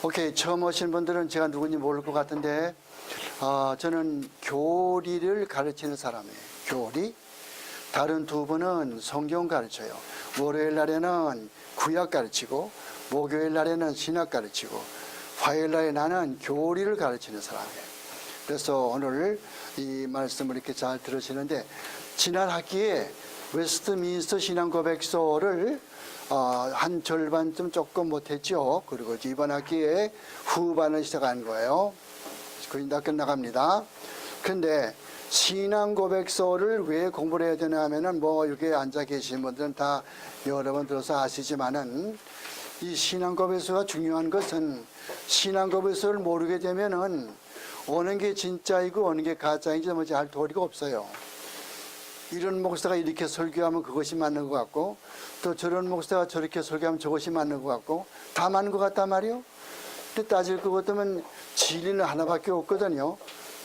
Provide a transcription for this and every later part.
오케이, 처음 오신 분들은 제가 누군지 모를 것 같은데, 저는 교리를 가르치는 사람이에요. 교리. 다른 두 분은 성경 가르쳐요. 월요일 날에는 구약 가르치고, 목요일 날에는 신학 가르치고, 화요일 날에 나는 교리를 가르치는 사람이에요. 그래서 오늘 이 말씀을 이렇게 잘 들으시는데, 지난 학기에 웨스트민스터 신앙고백서를 한 절반쯤 조금 못했죠. 그리고 이번 학기에 후반을 시작한 거예요. 거의 다 끝나갑니다. 근데 신앙고백서를 왜 공부를 해야 되냐 하면은 여기 앉아 계신 분들은 다 여러 번 들어서 아시지만은 이 신앙고백서가 중요한 것은 신앙고백서를 모르게 되면은 어느 게 진짜이고 어느 게 가짜인지 알 도리가 없어요. 이런 목사가 이렇게 설교하면 그것이 맞는 것 같고, 또 저런 목사가 저렇게 설교하면 저것이 맞는 것 같고, 다 맞는 것 같단 말이요. 근데 따질 것 같으면 진리는 하나밖에 없거든요.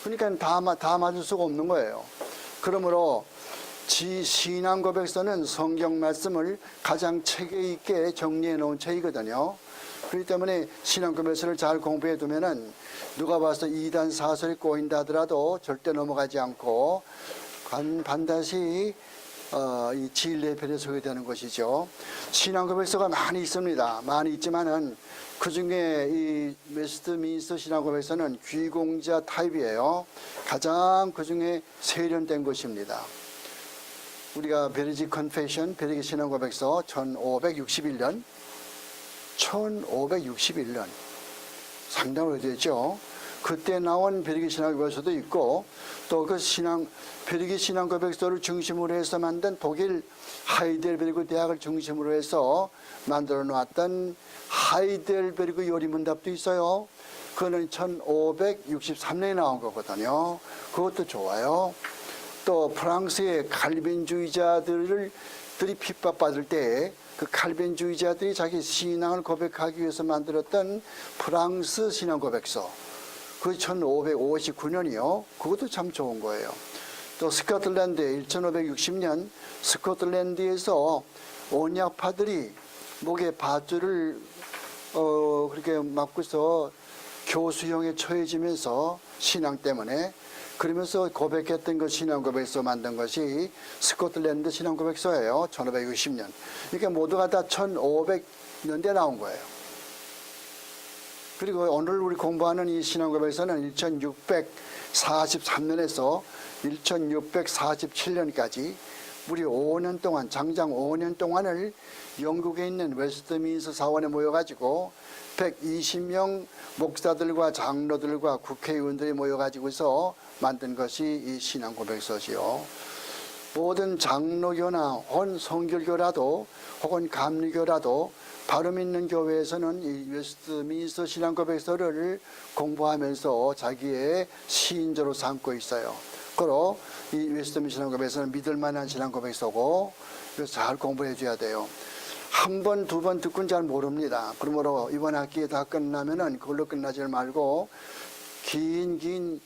그러니까 다 맞을 수가 없는 거예요. 그러므로 신앙 고백서는 성경 말씀을 가장 체계 있게 정리해 놓은 책이거든요. 그렇기 때문에 신앙 고백서를 잘 공부해 두면은 누가 봐서 이단 사설에 꼬인다 하더라도 절대 넘어가지 않고 반드시 이 진리의 편에 서게 되는 것이죠. 신앙고백서가 많이 있습니다. 많이 있지만은 그 중에 이 웨스트민스터 신앙고백서는 귀공자 타입이에요. 가장 그 중에 세련된 것입니다. 우리가 베리지 컨페션, 베리지 신앙고백서 1561년 상당히 오래됐죠. 그때 나온 베리기 신앙고백서도 있고, 또 그 베리기 신앙고백서를 중심으로 해서 만든 독일 하이델베르그 대학을 중심으로 해서 만들어 놓았던 하이델베르그 요리문답도 있어요. 그거는 1563년에 나온 거거든요. 그것도 좋아요. 또 프랑스의 칼빈주의자들이 핍박받을 때 그 칼빈주의자들이 자기 신앙을 고백하기 위해서 만들었던 프랑스 신앙고백서, 그 1559년이요. 그것도 참 좋은 거예요. 또 스코틀랜드 1560년 스코틀랜드에서 온약파들이 목에 밧줄을 그렇게 맞고서 교수형에 처해지면서 신앙 때문에 그러면서 고백했던 그 신앙고백서 만든 것이 스코틀랜드 신앙고백서예요. 1560년. 그러니까 모두가 다 1500년대에 나온 거예요. 그리고 오늘 우리 공부하는 이 신앙고백서는 1643년에서 1647년까지 무려 5년 동안, 장장 5년 동안을 영국에 있는 웨스트민스터 사원에 모여가지고 120명 목사들과 장로들과 국회의원들이 모여가지고서 만든 것이 이 신앙고백서지요. 모든 장로교나 혹은 성결교라도 혹은 감리교라도 바름 있는 교회에서는 이 웨스트민스터 신앙고백서를 공부하면서 자기의 시인조로 삼고 있어요. 그리고 이 웨스트민스터 신앙고백서는 믿을 만한 신앙고백서고, 그래서 잘 공부해 줘야 돼요. 한 번, 두 번 듣고는 잘 모릅니다. 그러므로 이번 학기에 다 끝나면은 그걸로 끝나지 말고 긴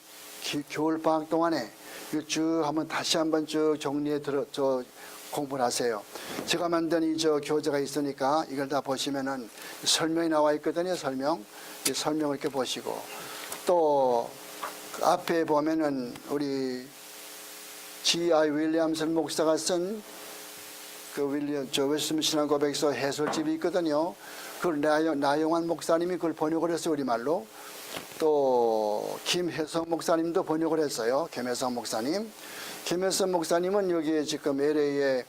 겨울방학 동안에 쭉 한번 다시 한번 쭉 정리해 공부를 하세요. 제가 만든 이 교재가 있으니까 이걸 다 보시면은 설명이 나와 있거든요. 이 설명을 이렇게 보시고, 또 앞에 보면은 우리 G.I. 윌리엄슨 목사가 쓴 그 웨스트민스터 신앙고백서 해설집이 있거든요. 그걸 나영환 목사님이 그걸 번역을 했어요, 우리말로. 또 김혜성 목사님도 번역을 했어요. 김혜성 목사님. 김혜성 목사님은 여기에 지금 LA에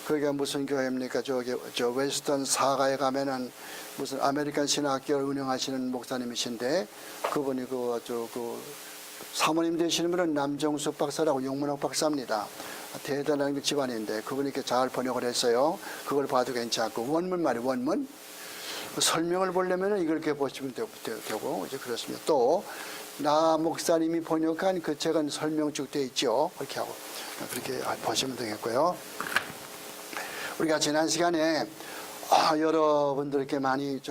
거기가 무슨 교회입니까? 저 웨스턴 사가에 가면은 무슨 아메리칸 신학교를 운영하시는 목사님이신데, 그분이 사모님 되시는 분은 남정숙 박사라고 영문학 박사입니다. 대단한 집안인데 그분이 이렇게 잘 번역을 했어요. 그걸 봐도 괜찮고, 원문 말이에요, 원문. 설명을 보려면 이걸 이렇게 보시면 되고, 이제 그렇습니다. 또 나 목사님이 번역한 그 책은 설명 쭉 되어 있죠. 그렇게 하고 그렇게 보시면 되겠고요. 우리가 지난 시간에 여러분들께 많이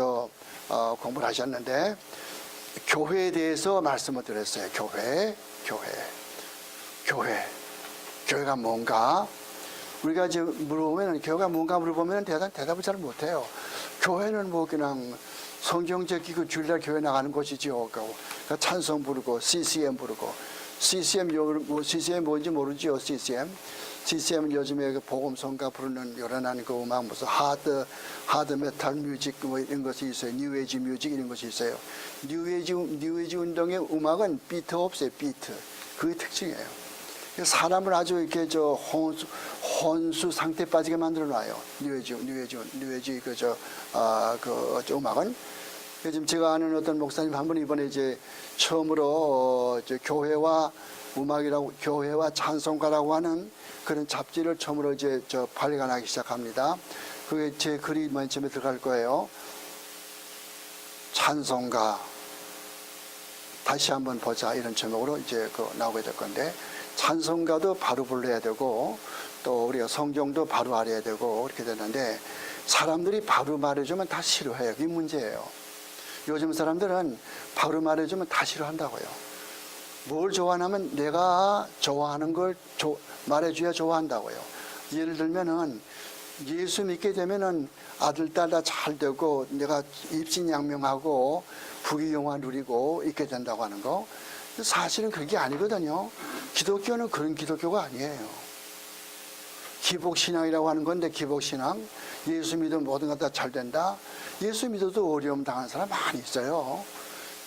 공부를 하셨는데, 교회에 대해서 말씀을 드렸어요. 교회가 뭔가? 우리가 지금 물어보면 교회가 뭔가 물어보면 대답을 잘 못해요. 교회는 그냥 성경적 기구 주일날 교회 나가는 곳이죠. 그러니까 찬송 부르고 CCM 부르고 CCM 뭔지 모르죠. CCM은 요즘에 그 복음성가 부르는 요란한 그 음악 무슨 하드 메탈 뮤직 뭐 이런 것이 있어요. 뉴에이지 뮤직 이런 것이 있어요. 뉴에이지 운동의 음악은 비트 없어요. 비트. 그게 특징이에요. 사람을 아주 이렇게 혼수 상태에 빠지게 만들어 놔요. 뉴에이지 그 음악은. 지금 제가 아는 어떤 목사님 한 분이 이번에 이제 처음으로 교회와 음악이라고, 교회와 찬송가라고 하는 그런 잡지를 처음으로 이제 발간하기 시작합니다. 그게 제 글이 맨 처음에 들어갈 거예요. 찬송가 다시 한번 보자 이런 제목으로 이제 나오게 될 건데, 찬송가도 바로 불러야 되고 또 우리가 성경도 바로 알아야 되고 이렇게 되는데, 사람들이 바로 말해주면 다 싫어해요. 그게 문제예요. 요즘 사람들은 바로 말해주면 다 싫어한다고요. 뭘 좋아하냐면 내가 좋아하는 걸 말해줘야 좋아한다고요. 예를 들면은 예수 믿게 되면은 아들, 딸 다 잘 되고 내가 입신양명하고 부귀영화 누리고 있게 된다고 하는 거. 사실은 그게 아니거든요. 기독교는 그런 기독교가 아니에요. 기복신앙이라고 하는 건데, 기복신앙, 예수 믿으면 모든 것 다 잘 된다. 예수 믿어도 어려움 당하는 사람 많이 있어요.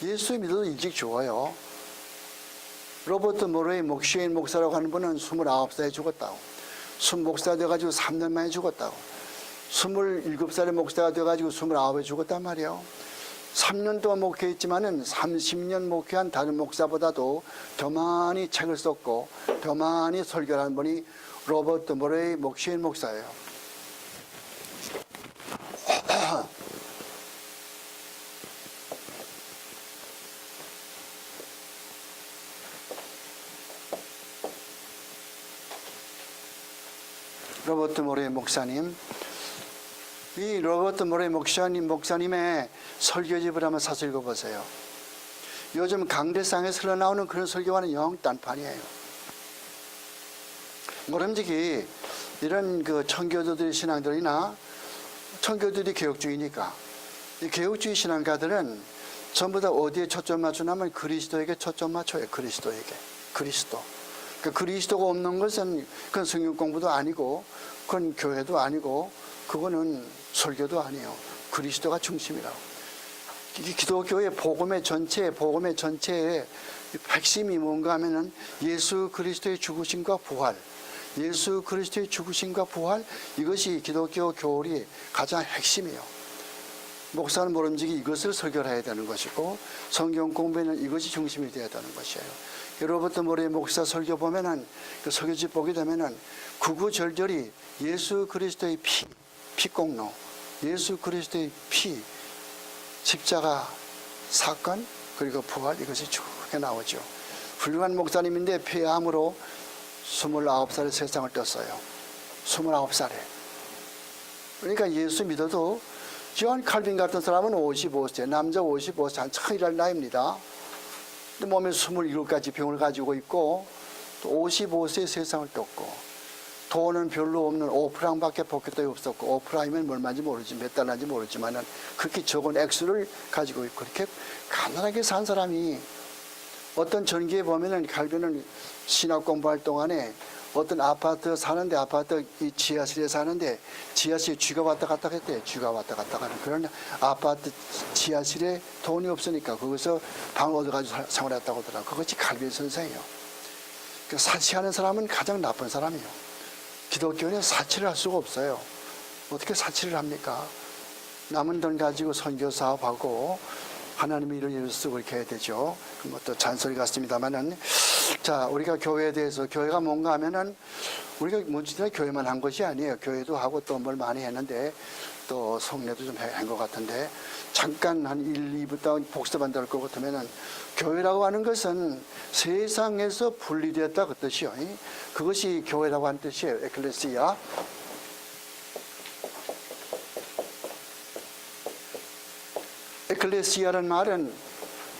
예수 믿어도 일찍 죽어요. 로버트 모레이 목쉐인 목사라고 하는 분은 29살에 죽었다고. 목사 돼가지고 3년 만에 죽었다고. 27살의 목사가 돼가지고 29에 죽었단 말이에요. 3년 동안 목회했지만은 30년 목회한 다른 목사보다도 더 많이 책을 썼고 더 많이 설교를 한 분이 로버트 모레이 목쉐인 목사예요. 로버트 모레이 목사님, 이 로버트 모레이 목사님의 설교집을 한번 사서 읽어보세요. 요즘 강대상에서 흘러나오는 그런 설교와는 영 딴판이에요. 모름지기 이런 그 청교도들의 신앙들이나, 청교도들이 개혁주의니까 이 개혁주의 신앙가들은 전부 다 어디에 초점 맞추냐면 그리스도에게 초점 맞춰요. 그리스도. 그러니까 그리스도가 없는 것은 그건 성경 공부도 아니고 그건 교회도 아니고 그거는 설교도 아니에요. 그리스도가 중심이라고. 기독교의 복음의 전체의 핵심이 뭔가 하면은 예수 그리스도의 죽으심과 부활, 예수 그리스도의 죽으심과 부활, 이것이 기독교 교리 가장 핵심이에요. 목사는 모름지기 이것을 설교를 해야 되는 것이고, 성경 공부에는 이것이 중심이 되어야 되는 것이에요. 로버트 모레이 목사 설교 보면은, 그 설교집 보게 되면은 구구절절히 예수 그리스도의 피공로, 예수 그리스도의 피, 십자가 사건, 그리고 부활, 이것이 쭉 나오죠. 훌륭한 목사님인데 폐암으로 29살에 세상을 떴어요. 29살에. 그러니까 예수 믿어도, 존 칼빈 같은 사람은 55세, 남자 55세, 한참 일할 나이입니다. 근데 몸에 27가지 병을 가지고 있고, 또 55세에 세상을 떴고, 돈은 별로 없는 오프라임밖에 포켓도 없었고, 오프라임은 얼마인지 모르지, 몇 달러인지 모르지만은 그렇게 적은 액수를 가지고 있고, 그렇게 가난하게 산 사람이, 어떤 전기에 보면은 칼빈은 신학 공부할 동안에 어떤 아파트 사는데, 아파트 이 지하실에 사는데 지하실에 쥐가 왔다 갔다 했대요. 쥐가 왔다 갔다 하는 그런 아파트 지하실에 돈이 없으니까 거기서 방 얻어가지고 생활했다고 하더라고요. 그것이 칼빈 선생이에요. 그러니까 사치하는 사람은 가장 나쁜 사람이에요. 기독교는 사치를 할 수가 없어요. 어떻게 사치를 합니까? 남은 돈 가지고 선교 사업하고 하나님의 일을 이룰 수 그렇게 해야 되죠. 또 잔소리 같습니다만은, 자, 우리가 교회에 대해서, 교회가 뭔가 하면은 우리가 문제는 교회만 한 것이 아니에요. 교회도 하고 또 뭘 많이 했는데, 또 성례도 좀 한 것 같은데, 잠깐 한 1, 2부터 복습한다 할 것 같으면은, 교회라고 하는 것은 세상에서 분리되었다 그 뜻이요. 그것이 교회라고 하는 뜻이에요. 에클레시아.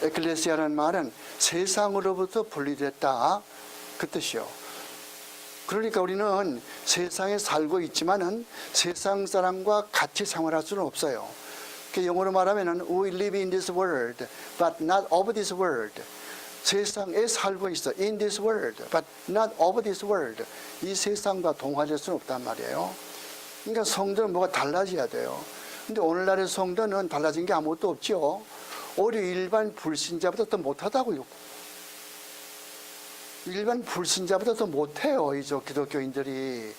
에클레시아라는 말은 세상으로부터 분리됐다 그 뜻이요. 그러니까 우리는 세상에 살고 있지만은 세상 사람과 같이 생활할 수는 없어요. 영어로 말하면은 we live in this world, but not of this world. 세상에 살고 있어. In this world, but not of this world. 이 세상과 동화될 수는 없단 말이에요. 그러니까 성도는 뭐가 달라져야 돼요. 근데 오늘날의 성도는 달라진 게 아무것도 없죠. 오히려 일반 불신자보다 더 못하다고요. 일반 불신자보다 더 못해요, 이 기독교인들이.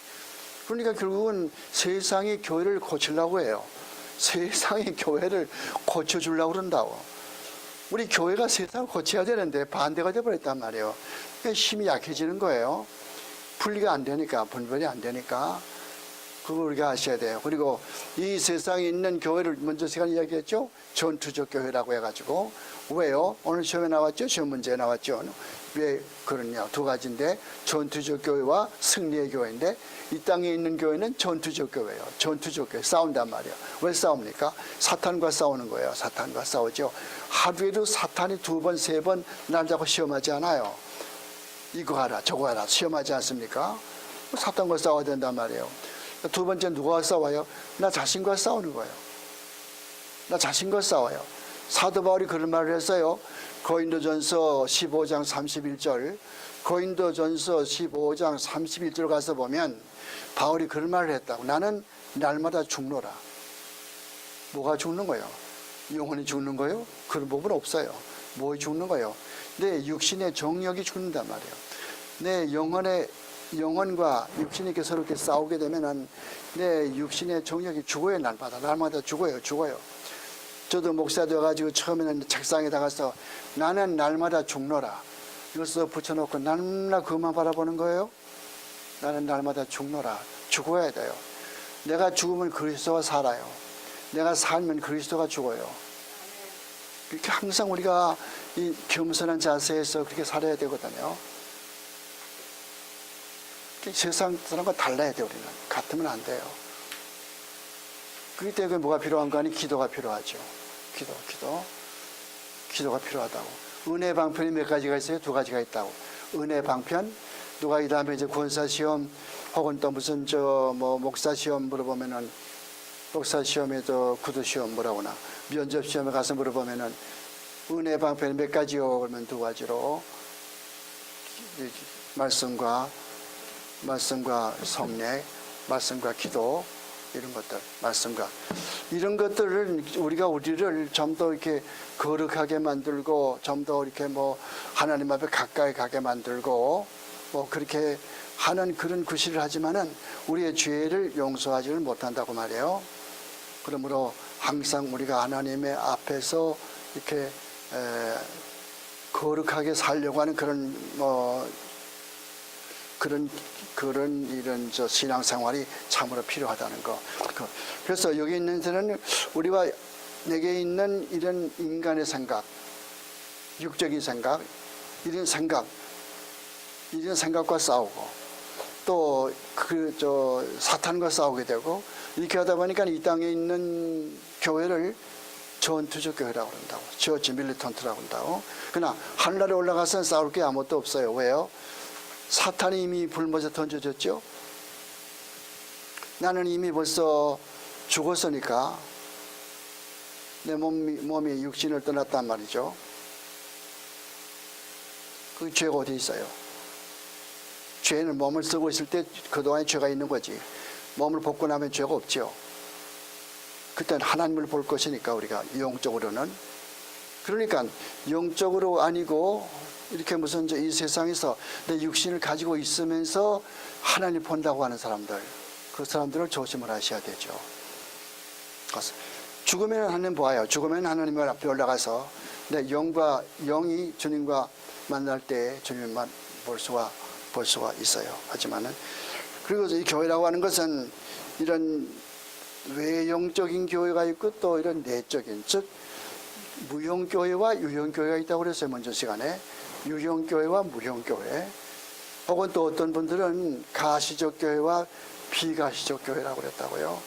그러니까 결국은 세상이 교회를 고치려고 해요. 세상이 교회를 고쳐주려고 그런다고. 우리 교회가 세상을 고쳐야 되는데 반대가 되어버렸단 말이에요. 그러니까 힘이 약해지는 거예요. 분리가 안 되니까, 분별이 안 되니까. 그걸 우리가 아셔야 돼요. 그리고 이 세상에 있는 교회를 먼저 시간에 이야기했죠. 전투적 교회라고 해가지고. 왜요? 오늘 시험에 나왔죠. 시험 문제에 나왔죠. 왜 그러냐. 두 가지인데 전투적 교회와 승리의 교회인데 이 땅에 있는 교회는 전투적 교회예요. 전투적 교회. 싸운단 말이에요. 왜 싸웁니까? 사탄과 싸우는 거예요. 사탄과 싸우죠. 하루에도 사탄이 2번, 3번 날 잡고 시험하지 않아요. 이거 하라, 저거 하라 시험하지 않습니까? 사탄과 싸워야 된단 말이에요. 두 번째 누가 싸워요? 나 자신과 싸우는 거예요. 나 자신과 싸워요. 사도 바울이 그런 말을 했어요. 고린도전서 15장 31절. 고린도전서 15장 31절 가서 보면 바울이 그런 말을 했다고. 나는 날마다 죽노라. 뭐가 죽는 거예요? 영혼이 죽는 거예요? 그런 부분 없어요. 뭐 죽는 거예요? 내 육신의 정력이 죽는단 말이에요. 내 영혼과 육신이 서로 이렇게 싸우게 되면은 내 육신의 정력이 죽어요. 날마다 죽어요. 저도 목사 되어가지고 처음에는 책상에 가서 나는 날마다 죽노라 이것을 붙여놓고 날마다 그것만 바라보는 거예요. 나는 날마다 죽노라. 죽어야 돼요. 내가 죽으면 그리스도가 살아요. 내가 살면 그리스도가 죽어요. 이렇게 항상 우리가 이 겸손한 자세에서 그렇게 살아야 되거든요. 세상 사람과 달라야 돼요. 우리는 같으면 안 돼요. 그렇기 때문에 뭐가 필요한 거 아니? 기도가 필요하죠. 기도가 필요하다고. 은혜 방편이 몇 가지가 있어요? 2가지가 있다고. 은혜 방편, 누가 이 다음에 이제 권사 시험 혹은 또 무슨 목사 시험 물어보면은 목사 시험에도 구두 시험 뭐라고나 면접 시험에 가서 물어보면은 은혜 방편이 몇 가지요? 그러면 2가지로 말씀과 성례, 말씀과 기도 이런 것들, 말씀과 이런 것들을 우리를 좀 더 이렇게 거룩하게 만들고 좀 더 이렇게 하나님 앞에 가까이 가게 만들고 그렇게 하는 그런 구실을 하지만은 우리의 죄를 용서하지를 못한다고 말이에요. 그러므로 항상 우리가 하나님의 앞에서 이렇게 거룩하게 살려고 하는 그런 이런 신앙생활이 참으로 필요하다는 거. 그래서 여기 있는 데는 우리와 내게 있는 이런 인간의 생각, 육적인 생각, 이런 생각과 싸우고 또 사탄과 싸우게 되고 이렇게 하다 보니까 이 땅에 있는 교회를 전투적 교회라고 그런다고. 저지 밀리턴트라고 한다고. 그러나 하늘나라에 올라가서는 싸울 게 아무것도 없어요. 왜요? 사탄이 이미 불못에 던져졌죠. 나는 이미 벌써 죽었으니까 내 몸이 육신을 떠났단 말이죠. 그 죄가 어디 있어요? 죄는 몸을 쓰고 있을 때 그동안에 죄가 있는 거지. 몸을 벗고 나면 죄가 없죠. 그때는 하나님을 볼 것이니까 우리가 영적으로는. 그러니까 영적으로 아니고 이렇게 무슨 이 세상에서 내 육신을 가지고 있으면서 하나님 본다고 하는 사람들, 그 사람들을 조심을 하셔야 되죠. 죽으면 하나님 보아요. 죽으면 하나님 앞에 올라가서 내 영이 주님과 만날 때 주님만 볼 수가 있어요. 하지만은 그리고 이 교회라고 하는 것은 이런 외형적인 교회가 있고 또 이런 내적인, 즉 무형교회와 유형교회가 있다고 그랬어요. 먼저 시간에 유형교회와 무형교회, 혹은 또 어떤 분들은 가시적 교회와 비가시적 교회라고 그랬다고요.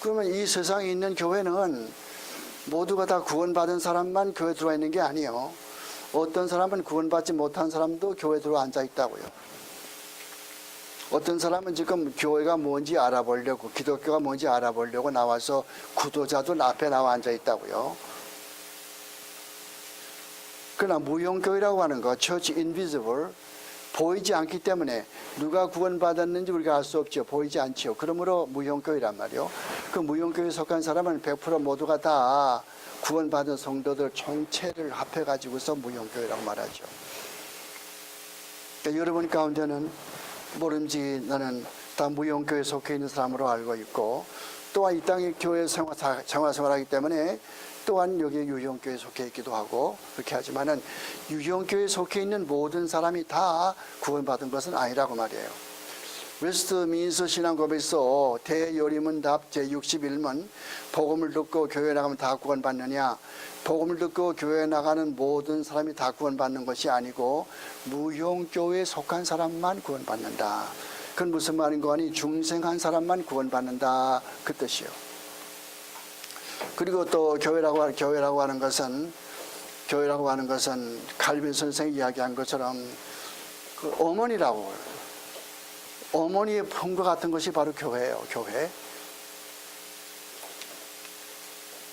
그러면 이 세상에 있는 교회는 모두가 다 구원받은 사람만 교회 들어와 있는 게 아니에요. 어떤 사람은 구원받지 못한 사람도 교회 들어와 앉아 있다고요. 어떤 사람은 지금 교회가 뭔지 알아보려고, 기독교가 뭔지 알아보려고 나와서 구도자들 앞에 나와 앉아 있다고요. 그러나 무용교회라고 하는 거, Church Invisible, 보이지 않기 때문에 누가 구원받았는지 우리가 알 수 없죠. 보이지 않죠. 그러므로 무용교회란 말이요. 그 무용교회에 속한 사람은 100% 모두가 다 구원받은 성도들 총체를 합해가지고서 무용교회라고 말하죠. 그러니까 여러분 가운데는 모름지 나는 다 무용교회에 속해 있는 사람으로 알고 있고, 또한 이 땅의 교회 생활하기 때문에 또한 여기 유형교회에 속해 있기도 하고 그렇게 하지만은 유형교회에 속해 있는 모든 사람이 다 구원받은 것은 아니라고 말이에요. 웨스트민스터 신앙고백에서 대요리문답 제61문 복음을 듣고 교회 나가면 다 구원받느냐, 복음을 듣고 교회 나가는 모든 사람이 다 구원받는 것이 아니고 무용교회에 속한 사람만 구원받는다. 그건 무슨 말인가 하니 중생한 사람만 구원받는다, 그 뜻이요. 그리고 또 교회라고 하는 것은 칼빈 선생이 이야기한 것처럼 그 어머니라고, 어머니의 품과 같은 것이 바로 교회예요.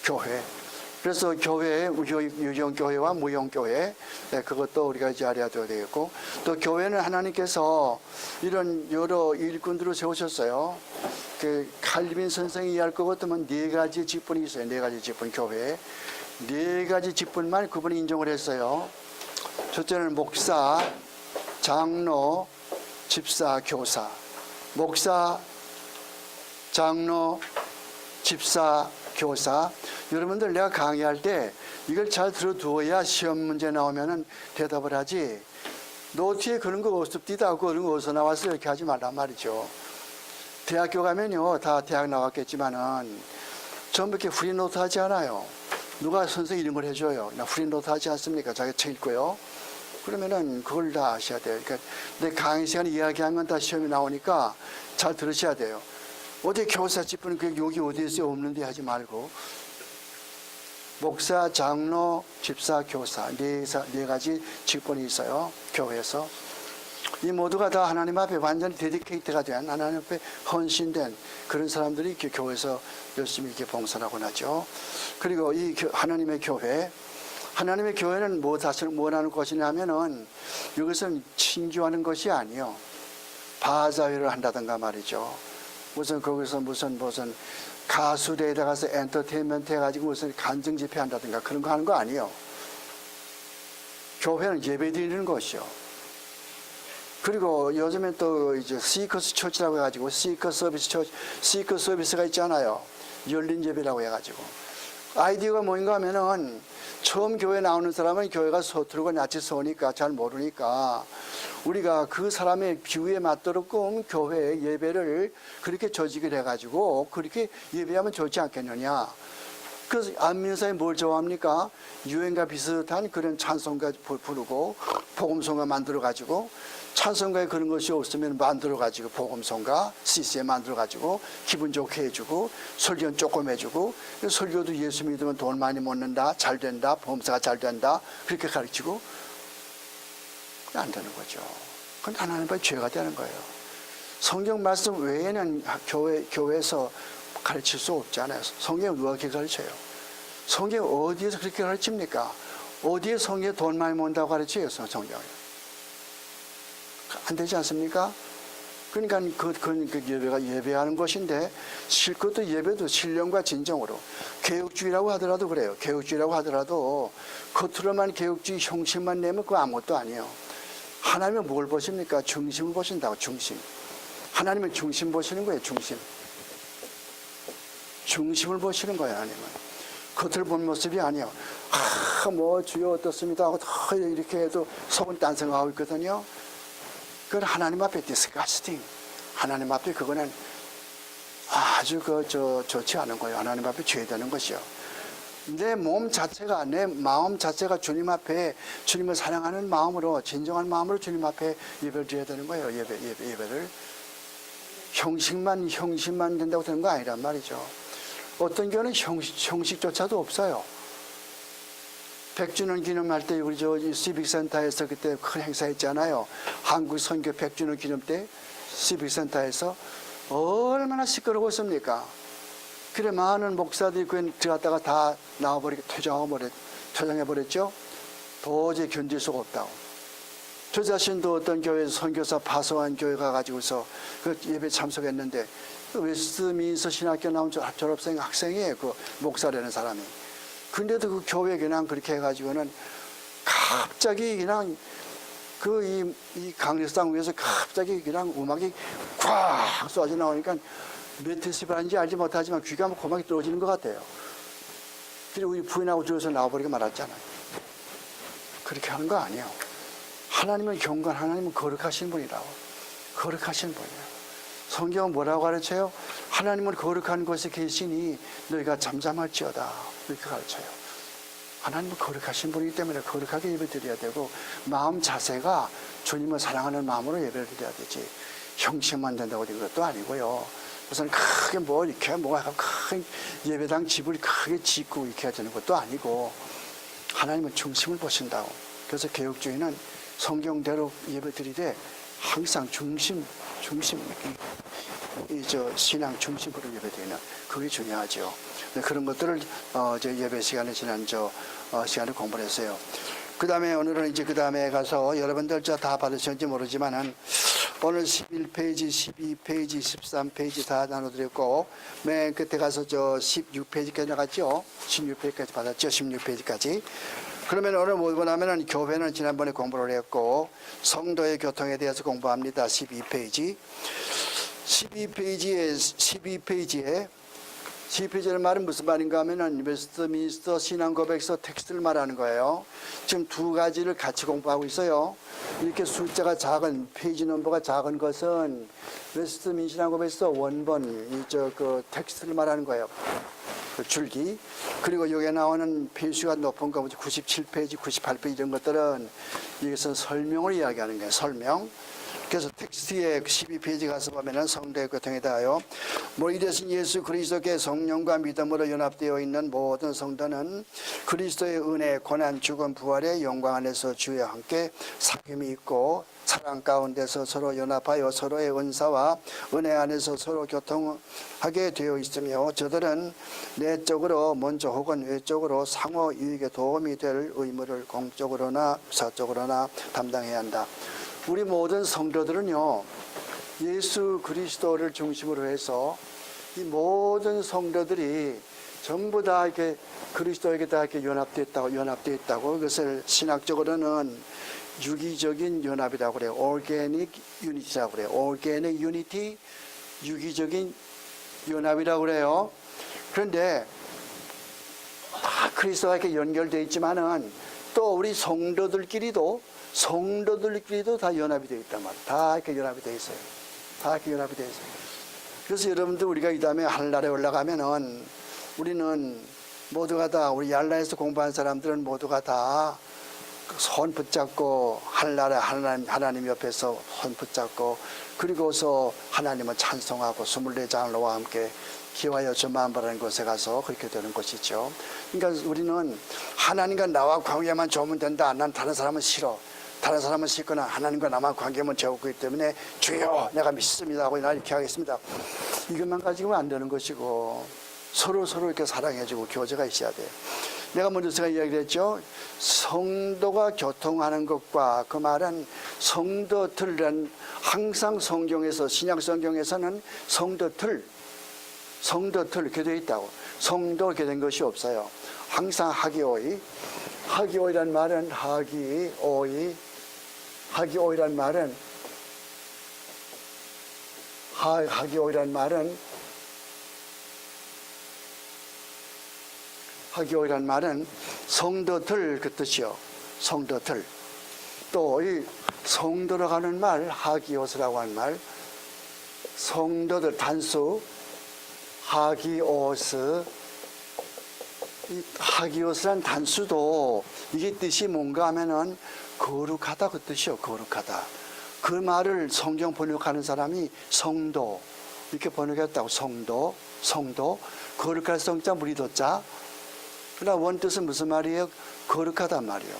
교회. 그래서 교회, 유형교회와 무형교회, 그것도 우리가 이제 알아야 되겠고, 또 교회는 하나님께서 이런 여러 일꾼들을 세우셨어요. 그 칼빈 선생이 이해할 것 같으면 네 가지 직분이 있어요. 네 가지 직분, 교회에. 네 가지 직분만 그분이 인정을 했어요. 첫째는 목사, 장로, 집사, 교사. 목사, 장로, 집사, 교사. 여러분들 내가 강의할 때 이걸 잘 들어두어야 시험 문제 나오면은 대답을 하지. 노트에 그런 거 없습니다. 그런 거 어디서 나왔어요? 이렇게 하지 말란 말이죠. 대학교 가면요, 다 대학 나왔겠지만은 전부 이렇게 프리노트 하지 않아요. 누가 선생님 이런 걸 해줘요. 나 프리노트 하지 않습니까? 자기 책 읽고요. 그러면은 그걸 다 아셔야 돼요. 그러니까 내 강의 시간에 이야기한 건 다 시험이 나오니까 잘 들으셔야 돼요. 어디 교사 집은 여기 어디 있어요? 없는데 하지 말고. 목사, 장로, 집사, 교사 네 가지 직분이 있어요. 교회에서. 이 모두가 다 하나님 앞에 완전히 데디케이트가 된, 하나님 앞에 헌신된 그런 사람들이 이렇게 교회에서 열심히 이렇게 봉사하고 나죠. 그리고 이 하나님의 교회는 뭐라는 것이냐면은 이것은 친교하는 것이 아니요. 바자회를 한다든가 말이죠. 무슨 거기서 무슨 가수대회에 가서 엔터테인먼트 해가지고 무슨 간증 집회 한다든가 그런 거 하는 거 아니요. 교회는 예배 드리는 것이요. 그리고 요즘엔 또 이제 시커스 처치라고 해가지고 시커 서비스가 있잖아요. 열린 예배라고 해가지고. 아이디어가 뭔가 하면은 처음 교회 나오는 사람은 교회가 서투르고 낯이 서니까 잘 모르니까 우리가 그 사람의 비유에 맞도록끔 교회의 예배를 그렇게 조직을 해가지고 그렇게 예배하면 좋지 않겠느냐. 그래서 안 믿는 사람이 뭘 좋아합니까? 유행과 비슷한 그런 찬송가 부르고 복음송가 만들어가지고 찬송가에 그런 것이 없으면 만들어가지고 복음송가 CCM 만들어가지고 기분 좋게 해주고 설교는 조금 해주고 설교도 예수 믿으면 돈 많이 못 낸다, 잘 된다, 범사가 잘 된다 그렇게 가르치고 안 되는 거죠. 그건 하나님의 죄가 되는 거예요. 성경 말씀 외에는 교회에서 가르칠 수 없잖아요. 성경 누가 그렇게 가르쳐요? 성경 어디에서 그렇게 가르칩니까? 어디에 성경에 돈 많이 모은다고 가르쳐요? 성경을. 안 되지 않습니까? 그러니까 그 예배가 예배하는 것인데 실컷도 예배도 신령과 진정으로 개혁주의라고 하더라도 그래요. 개혁주의라고 하더라도 겉으로만 개혁주의 형식만 내면 그거 아무것도 아니에요. 하나님은 뭘 보십니까? 중심을 보신다고. 중심. 하나님은 중심 보시는 거예요. 중심을 보시는 거예요. 하나님은 겉을 본 모습이 아니에요. 주여 어떻습니다 하고 이렇게 해도 속은 딴 생각하고 있거든요. 그건 하나님 앞에 disgusting. 하나님 앞에 그거는 아주 좋지 않은 거예요. 하나님 앞에 죄되는 것이요. 내 몸 자체가, 내 마음 자체가 주님 앞에 주님을 사랑하는 마음으로, 진정한 마음으로 주님 앞에 예배를 드려야 되는 거예요. 예배를. 형식만 된다고 되는 거 아니란 말이죠. 어떤 경우는 형식조차도 없어요. 100주년 기념할 때 우리 시빅센터에서 그때 큰 행사 했잖아요. 한국 선교 100주년 기념 때 시빅센터에서 얼마나 시끄러워 있습니까? 그래 많은 목사들이 그 들어갔다가 다 나와버리고 퇴장해버렸죠. 도저히 견딜 수가 없다고. 저 자신도 어떤 교회에서 선교사 파송한 교회 가가지고서 그 예배 참석했는데 그 웨스트민스터 신학교 나온 졸업생 학생이에요. 그 목사라는 사람이. 근데도 그 교회 그냥 그렇게 해가지고는 갑자기 그냥 이 강력상 위에서 갑자기 그냥 음악이 꽉 쏟아져 나오니까 몇 데시벨인지 알지 못하지만 귀가 뭐 고막이 떨어지는 것 같아요. 그리고 우리 부인하고 들어서 나와버리고 말았잖아요. 그렇게 하는 거 아니에요. 하나님은 경건, 하나님은 거룩하신 분이라고. 거룩하신 분이에요. 성경은 뭐라고 가르쳐요? 하나님은 거룩한 곳에 계시니 너희가 잠잠할지어다. 이렇게 가르쳐요. 하나님은 거룩하신 분이기 때문에 거룩하게 예배드려야 되고 마음 자세가 주님을 사랑하는 마음으로 예배를 드려야 되지. 형식만 된다고 된 것도 아니고요. 우선 크게 큰 예배당 집을 크게 짓고 이렇게 해야 되는 것도 아니고 하나님은 중심을 보신다고. 그래서 개혁주의는 성경대로 예배드리되 항상 신앙 중심으로 예배드리는 그게 중요하죠. 그런 것들을 저 예배 시간에 지난 시간에 공부를 했어요. 그 다음에 오늘은 이제 그 다음에 가서 여러분들 다 받으셨는지 모르지만은 오늘 11페이지, 12페이지, 13페이지 다 나눠드렸고 맨 끝에 가서 저 16페이지까지 나갔죠. 16페이지까지 받았죠. 16페이지까지. 그러면 오늘 뭐 보냐면은 교회는 지난번에 공부를 했고 성도의 교통에 대해서 공부합니다. 12페이지. 12페이지의 말은 무슨 말인가 하면은 웨스트민스터 신앙고백서 텍스트를 말하는 거예요. 지금 두 가지를 같이 공부하고 있어요. 이렇게 숫자가 작은, 페이지 넘버가 작은 것은 웨스트민스터 신앙고백서 원본, 그 텍스트를 말하는 거예요. 그 줄기. 그리고 여기에 나오는 페이지가 높은 거, 97페이지, 98페이지 이런 것들은 이것은 설명을 이야기하는 거예요. 설명. 그래서 텍스트에 12페이지 가서 보면은 성도의 교통에 대하여 이 되신 예수 그리스도께 성령과 믿음으로 연합되어 있는 모든 성도는 그리스도의 은혜, 고난, 죽음, 부활의 영광 안에서 주와 함께 사귐이 있고 사랑 가운데서 서로 연합하여 서로의 은사와 은혜 안에서 서로 교통하게 되어 있으며 저들은 내적으로 먼저 혹은 외적으로 상호 유익에 도움이 될 의무를 공적으로나 사적으로나 담당해야 한다. 우리 모든 성도들은요, 예수 그리스도를 중심으로 해서 이 모든 성도들이 전부 다 이렇게 그리스도에게 다 이렇게 연합되어 있다고. 그것을 신학적으로는 유기적인 연합이라고 그래요. Organic Unity라고 그래요. Organic Unity, 유기적인 연합이라고 그래요. 그런데 다 그리스도와 이렇게 연결되어 있지만은 또 우리 성도들끼리도 다 연합이 되어 있단 말이에요. 다 이렇게 연합이 되어 있어요. 다 이렇게 연합이 되어 있어요. 그래서 여러분들 우리가 이 다음에 하늘나라에 올라가면은 우리는 모두가 다 우리 얄라에서 공부한 사람들은 모두가 다 손 붙잡고 하늘나라 하나님 옆에서 손 붙잡고 그리고서 하나님을 찬송하고 24장로와 함께 기와여 저 만바라는 곳에 가서 그렇게 되는 것이죠. 그러니까 우리는 하나님과 나와 관계만 좋으면 된다. 난 다른 사람은 싫어. 다른 사람은 싫거나 하나님과 나만 관계만 좋기 때문에 주여 내가 믿습니다 하고 이렇게 하겠습니다. 이것만 가지고는 안 되는 것이고 서로 이렇게 사랑해주고 교제가 있어야 돼요. 내가 먼저 제가 이야기를 했죠. 성도가 교통하는 것과 그 말은 성도들은 항상 성경에서 신약 성경에서는 성도들 이렇게 되어 있다고. 성도 이렇게 된 것이 없어요. 항상 하기오이란 말은 하기오이란 말은 성도들 그 뜻이요. 성도들. 또 이 성도로 가는 말 하기오스라고 하는 말. 성도들 단수 하기오스. 이 하기오스란 단수도 이게 뜻이 뭔가 하면은 거룩하다 그 뜻이요. 거룩하다. 그 말을 성경 번역하는 사람이 성도 이렇게 번역했다고. 성도 거룩할 성자 무리도자. 그러나 원뜻은 무슨 말이에요? 거룩하단 말이에요.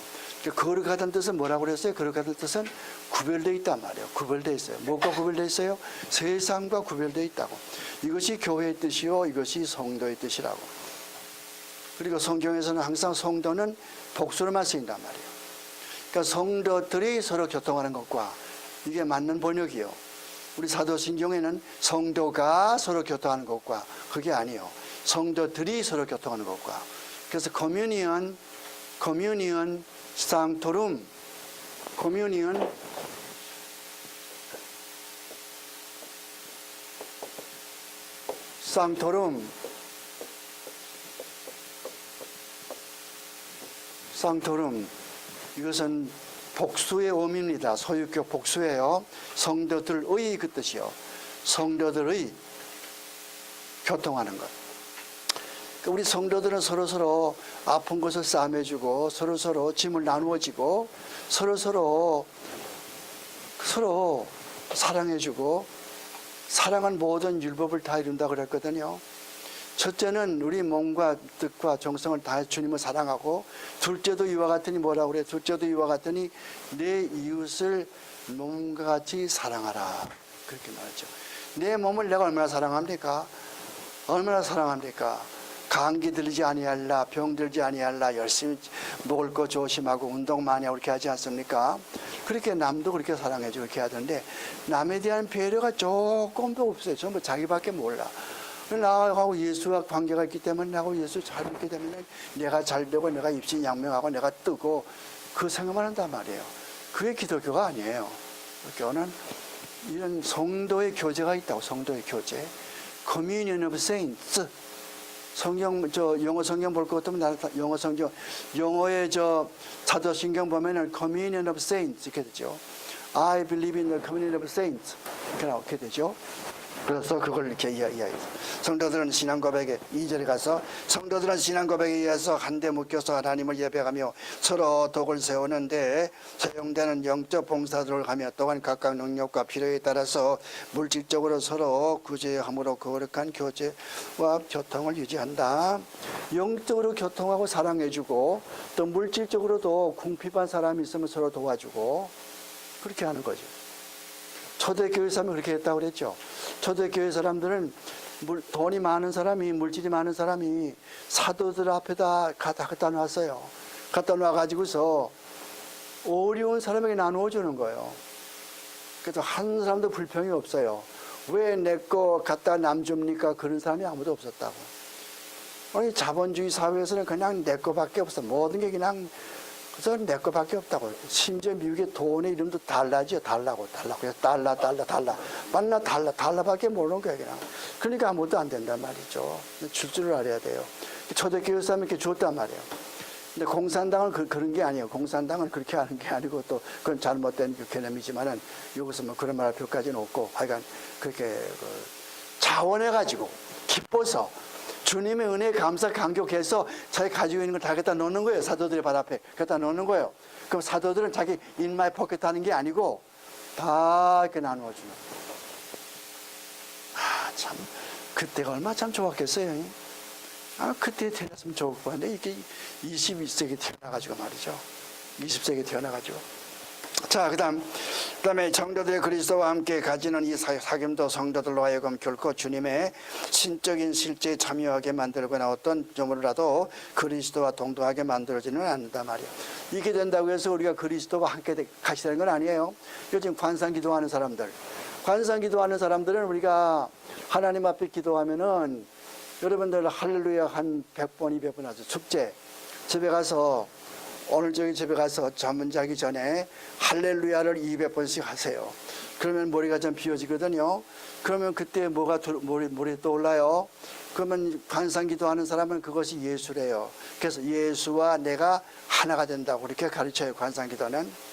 거룩하다는 뜻은 뭐라고 그랬어요? 거룩하다는 뜻은 구별되어 있단 말이에요. 구별되어 있어요. 뭐가 구별되어 있어요? 세상과 구별되어 있다고. 이것이 교회의 뜻이요, 이것이 성도의 뜻이라고. 그리고 성경에서는 항상 성도는 복수로만 쓰인단 말이에요. 그러니까 성도들이 서로 교통하는 것과 이게 맞는 번역이요. 우리 사도신경에는 성도가 서로 교통하는 것과 그게 아니에요. 성도들이 서로 교통하는 것과. 그래서 커뮤니언 상토룸, 커뮤니언 상토룸, 이것은 복수의 어미입니다. 소유격 복수예요. 성도들의 그 뜻이요. 성도들의 교통하는 것. 우리 성도들은 서로서로 아픈 것을 싸매주고 서로서로 짐을 나누어지고 서로서로 사랑해주고 사랑은 모든 율법을 다 이룬다고 그랬거든요. 첫째는 우리 몸과 뜻과 정성을 다해 주님을 사랑하고, 둘째도 이와 같으니 뭐라고 그래? 둘째도 이와 같으니 내 이웃을 몸과 같이 사랑하라. 그렇게 말하죠. 내 몸을 내가 얼마나 사랑합니까? 얼마나 사랑합니까? 감기 들지 아니할라, 병 들지 아니할라, 열심히 먹을 거 조심하고 운동 많이 하고 그렇게 하지 않습니까? 그렇게 남도 그렇게 사랑해주고 그렇게 하던데, 남에 대한 배려가 조금도 없어요. 전부 자기밖에 몰라. 나하고 예수와 관계가 있기 때문에, 나하고 예수 잘 믿기 때문에 내가 잘 되고 내가 입신양명하고 내가 뜨고 그 생각만 한단 말이에요. 그게 기독교가 아니에요. 교는 이런 성도의 교제가 있다고. 성도의 교제. Communion of Saints. 성경, 영어 성경 볼 것 같으면 영어 성경, 영어의 사도신경 보면은 Communion of Saints 이렇게 되죠. I believe in the Communion of Saints 이렇게 되죠. 그래서 그걸 이렇게 이야기해요. 성도들은 신앙 고백에 2절에 가서 성도들은 신앙 고백에 의해서 한데 묶여서 하나님을 예배하며 서로 덕을 세우는데 사용되는 영적 봉사들을 하며, 또한 각각 능력과 필요에 따라서 물질적으로 서로 구제함으로 거룩한 교제와 교통을 유지한다. 영적으로 교통하고 사랑해주고, 또 물질적으로도 궁핍한 사람이 있으면 서로 도와주고, 그렇게 하는 거죠. 초대교회 사람이 그렇게 했다고 그랬죠. 초대교회 사람들은 돈이 많은 사람이, 물질이 많은 사람이 사도들 앞에다 갖다 놨어요. 갖다 놔가지고서 어려운 사람에게 나누어 주는 거예요. 그래서 한 사람도 불평이 없어요. 왜 내 거 갖다 남줍니까? 그런 사람이 아무도 없었다고. 아니, 자본주의 사회에서는 그냥 내 거밖에 없어. 모든 게 그냥 그래서 내 거밖에 없다고. 심지어 미국의 돈의 이름도 달러지요. 달라고. 그래서 달러밖에 모르는 거야 그냥. 그러니까 아무것도 안 된단 말이죠. 줄 줄을 알아야 돼요. 초대교회 사람이 이렇게 줬단 말이에요. 근데 공산당은 그런 게 아니에요. 공산당은 그렇게 하는 게 아니고, 또 그건 잘못된 개념이지만은 여기서 뭐 그런 말 할 필요까지는 없고, 하여간 그렇게 자원해가지고 기뻐서 주님의 은혜에 감사 감격해서 자기 가지고 있는 걸 다 갖다 놓는 거예요. 사도들의 발 앞에 갖다 놓는 거예요. 그럼 사도들은 자기 인마이 포켓 하는 게 아니고 다 이렇게 나누어 주는. 참 그때가 얼마나 참 좋았겠어요. 그때 태어났으면 좋을 뻔한데, 이게 21세기 태어나가지고 말이죠. 20세기 태어나가지고. 자, 그다음에 성도들의 그리스도와 함께 가지는 이 사귐도 성도들로 하여금 결코 주님의 신적인 실제에 참여하게 만들거나 어떤 점으로라도 그리스도와 동등하게 만들어지는 않는다 말이에요. 이게 된다고 해서 우리가 그리스도와 함께 같이 되는 건 아니에요. 요즘 관상 기도하는 사람들은 우리가 하나님 앞에 기도하면은, 여러분들 할렐루야 한 100번 200번 하죠. 축제 집에 가서, 오늘 저기 집에 가서 잠은 자기 전에 할렐루야를 200번씩 하세요. 그러면 머리가 좀 비워지거든요. 그러면 그때 뭐가 머리에 떠올라요? 그러면 관상기도 하는 사람은 그것이 예수래요. 그래서 예수와 내가 하나가 된다고 그렇게 가르쳐요. 관상기도는.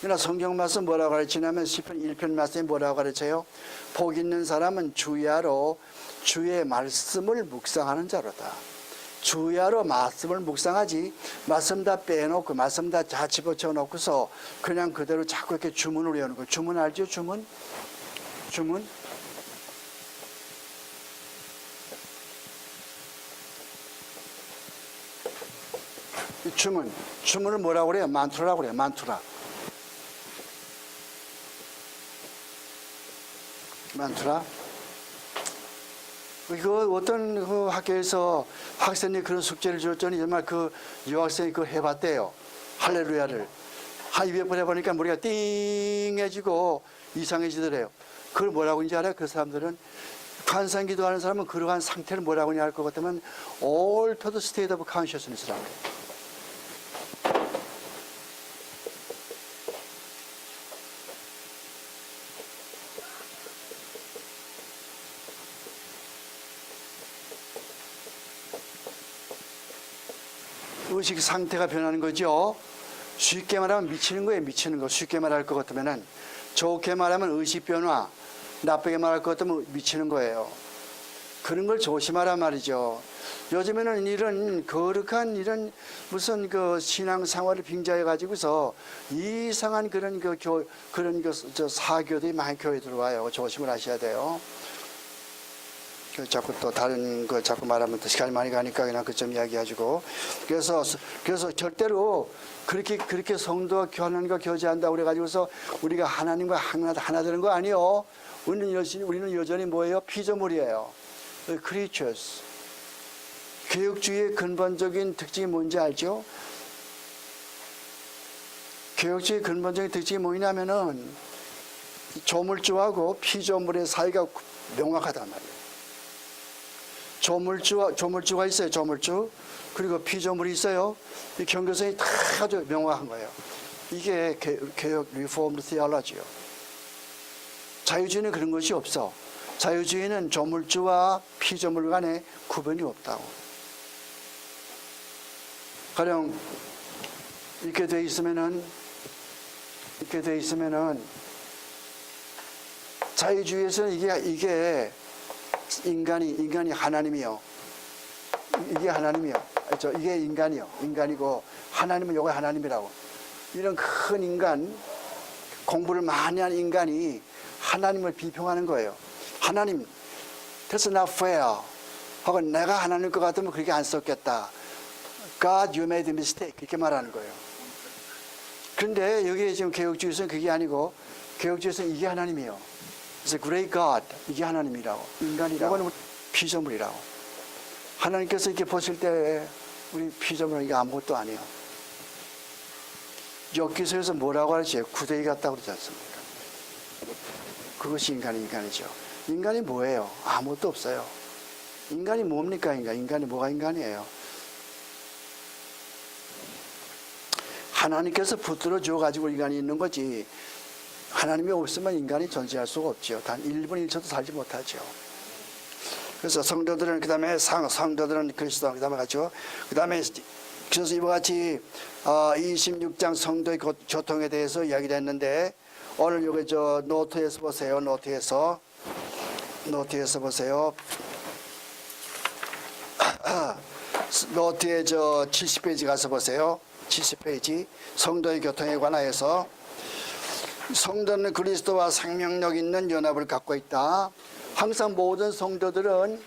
그러나 성경 말씀 뭐라고 가르치냐면, 시편 1편 말씀이 뭐라고 가르쳐요? 복 있는 사람은 주야로 주의 말씀을 묵상하는 자로다. 주야로 말씀을 묵상하지, 말씀 다 빼놓고 말씀 다 집어쳐 놓고서 그냥 그대로 자꾸 이렇게 주문을 외우는 거예요. 주문 알죠? 주문? 주문을 뭐라고 그래요? 만투라고 그래요. 만투라. 이거 어떤 그 학교에서 학생이 그런 숙제를 줬더니 정말 그 여학생이 그거 해봤대요. 할렐루야를. 한 200번 해보니까 머리가 띵해지고 이상해지더래요. 그걸 뭐라고 하는지 알아요? 그 사람들은 관상기도 하는 사람은 그러한 상태를 뭐라고 할 것 같으면 altered state of consciousness라고 해요. 의식 상태가 변하는 거죠. 쉽게 말하면 미치는 거예요. 미치는 거. 쉽게 말할 것 같으면은 좋게 말하면 의식 변화, 나쁘게 말할 것 같으면 미치는 거예요. 그런 걸 조심하란 말이죠. 요즘에는 이런 거룩한 이런 무슨 그 신앙생활을 빙자해 가지고서 이상한 그런 사교들이 많이 교회에 들어와요. 조심을 하셔야 돼요. 자꾸 또 다른 거 자꾸 말하면 또 시간이 많이 가니까 그냥 그점 이야기해주고. 그래서 절대로 그렇게 성도가 하나님과 교제한다고 그래가지고서 우리가 하나님과 하나 되는 거 아니요. 우리는 여전히 뭐예요? 피조물이에요. creatures. 개혁주의의 근본적인 특징이 뭔지 알죠? 개혁주의의 근본적인 특징이 뭐냐면은 조물주하고 피조물의 사이가 명확하단 말이에요. 조물주가 있어요. 조물주. 그리고 피조물이 있어요. 이 경계선이 다 아주 명확한 거예요. 이게 개혁 리포머 테올로지요. 자유주의는 그런 것이 없어. 자유주의는 조물주와 피조물 간에 구분이 없다고. 가령 이렇게 돼 있으면은 자유주의에서는 이게 인간이 하나님이요. 이게 하나님이요. 그렇죠? 이게 인간이요. 인간이고 하나님은 요거 하나님이라고. 이런 큰 인간, 공부를 많이 한 인간이 하나님을 비평하는 거예요. 하나님, that's not fair. 혹은 내가 하나님 것 같으면 그렇게 안 썼겠다. God, you made a mistake. 이렇게 말하는 거예요. 그런데 여기 지금 개혁주의에서는 그게 아니고 개혁주의에서는 이게 하나님이에요. 그래서 great God, 이게 하나님이라고. 인간이라고. 피조물이라고. 하나님께서 이렇게 보실 때 우리 피조물은 이게 아무것도 아니에요. 엽기서에서 뭐라고 하지? 구데기 같다고 그러지 않습니까? 그것이 인간이죠. 인간이 뭐예요? 아무것도 없어요. 인간이 뭡니까? 인간이 뭐가 인간이에요? 하나님께서 붙들어 줘가지고 인간이 있는 거지. 하나님이 없으면 인간이 존재할 수가 없죠. 단 1분 1초도 살지 못하죠. 그래서 성도들은 성도들은 그리스도 그다음에 같죠. 그다음에 그래서 이와 같이 26장 성도의 교통에 대해서 이야기를 했는데 오늘 여기 노트에서 보세요. 노트에서 보세요. 노트에 70페이지 가서 보세요. 70페이지 성도의 교통에 관하여서 성도는 그리스도와 생명력 있는 연합을 갖고 있다. 항상 모든 성도들은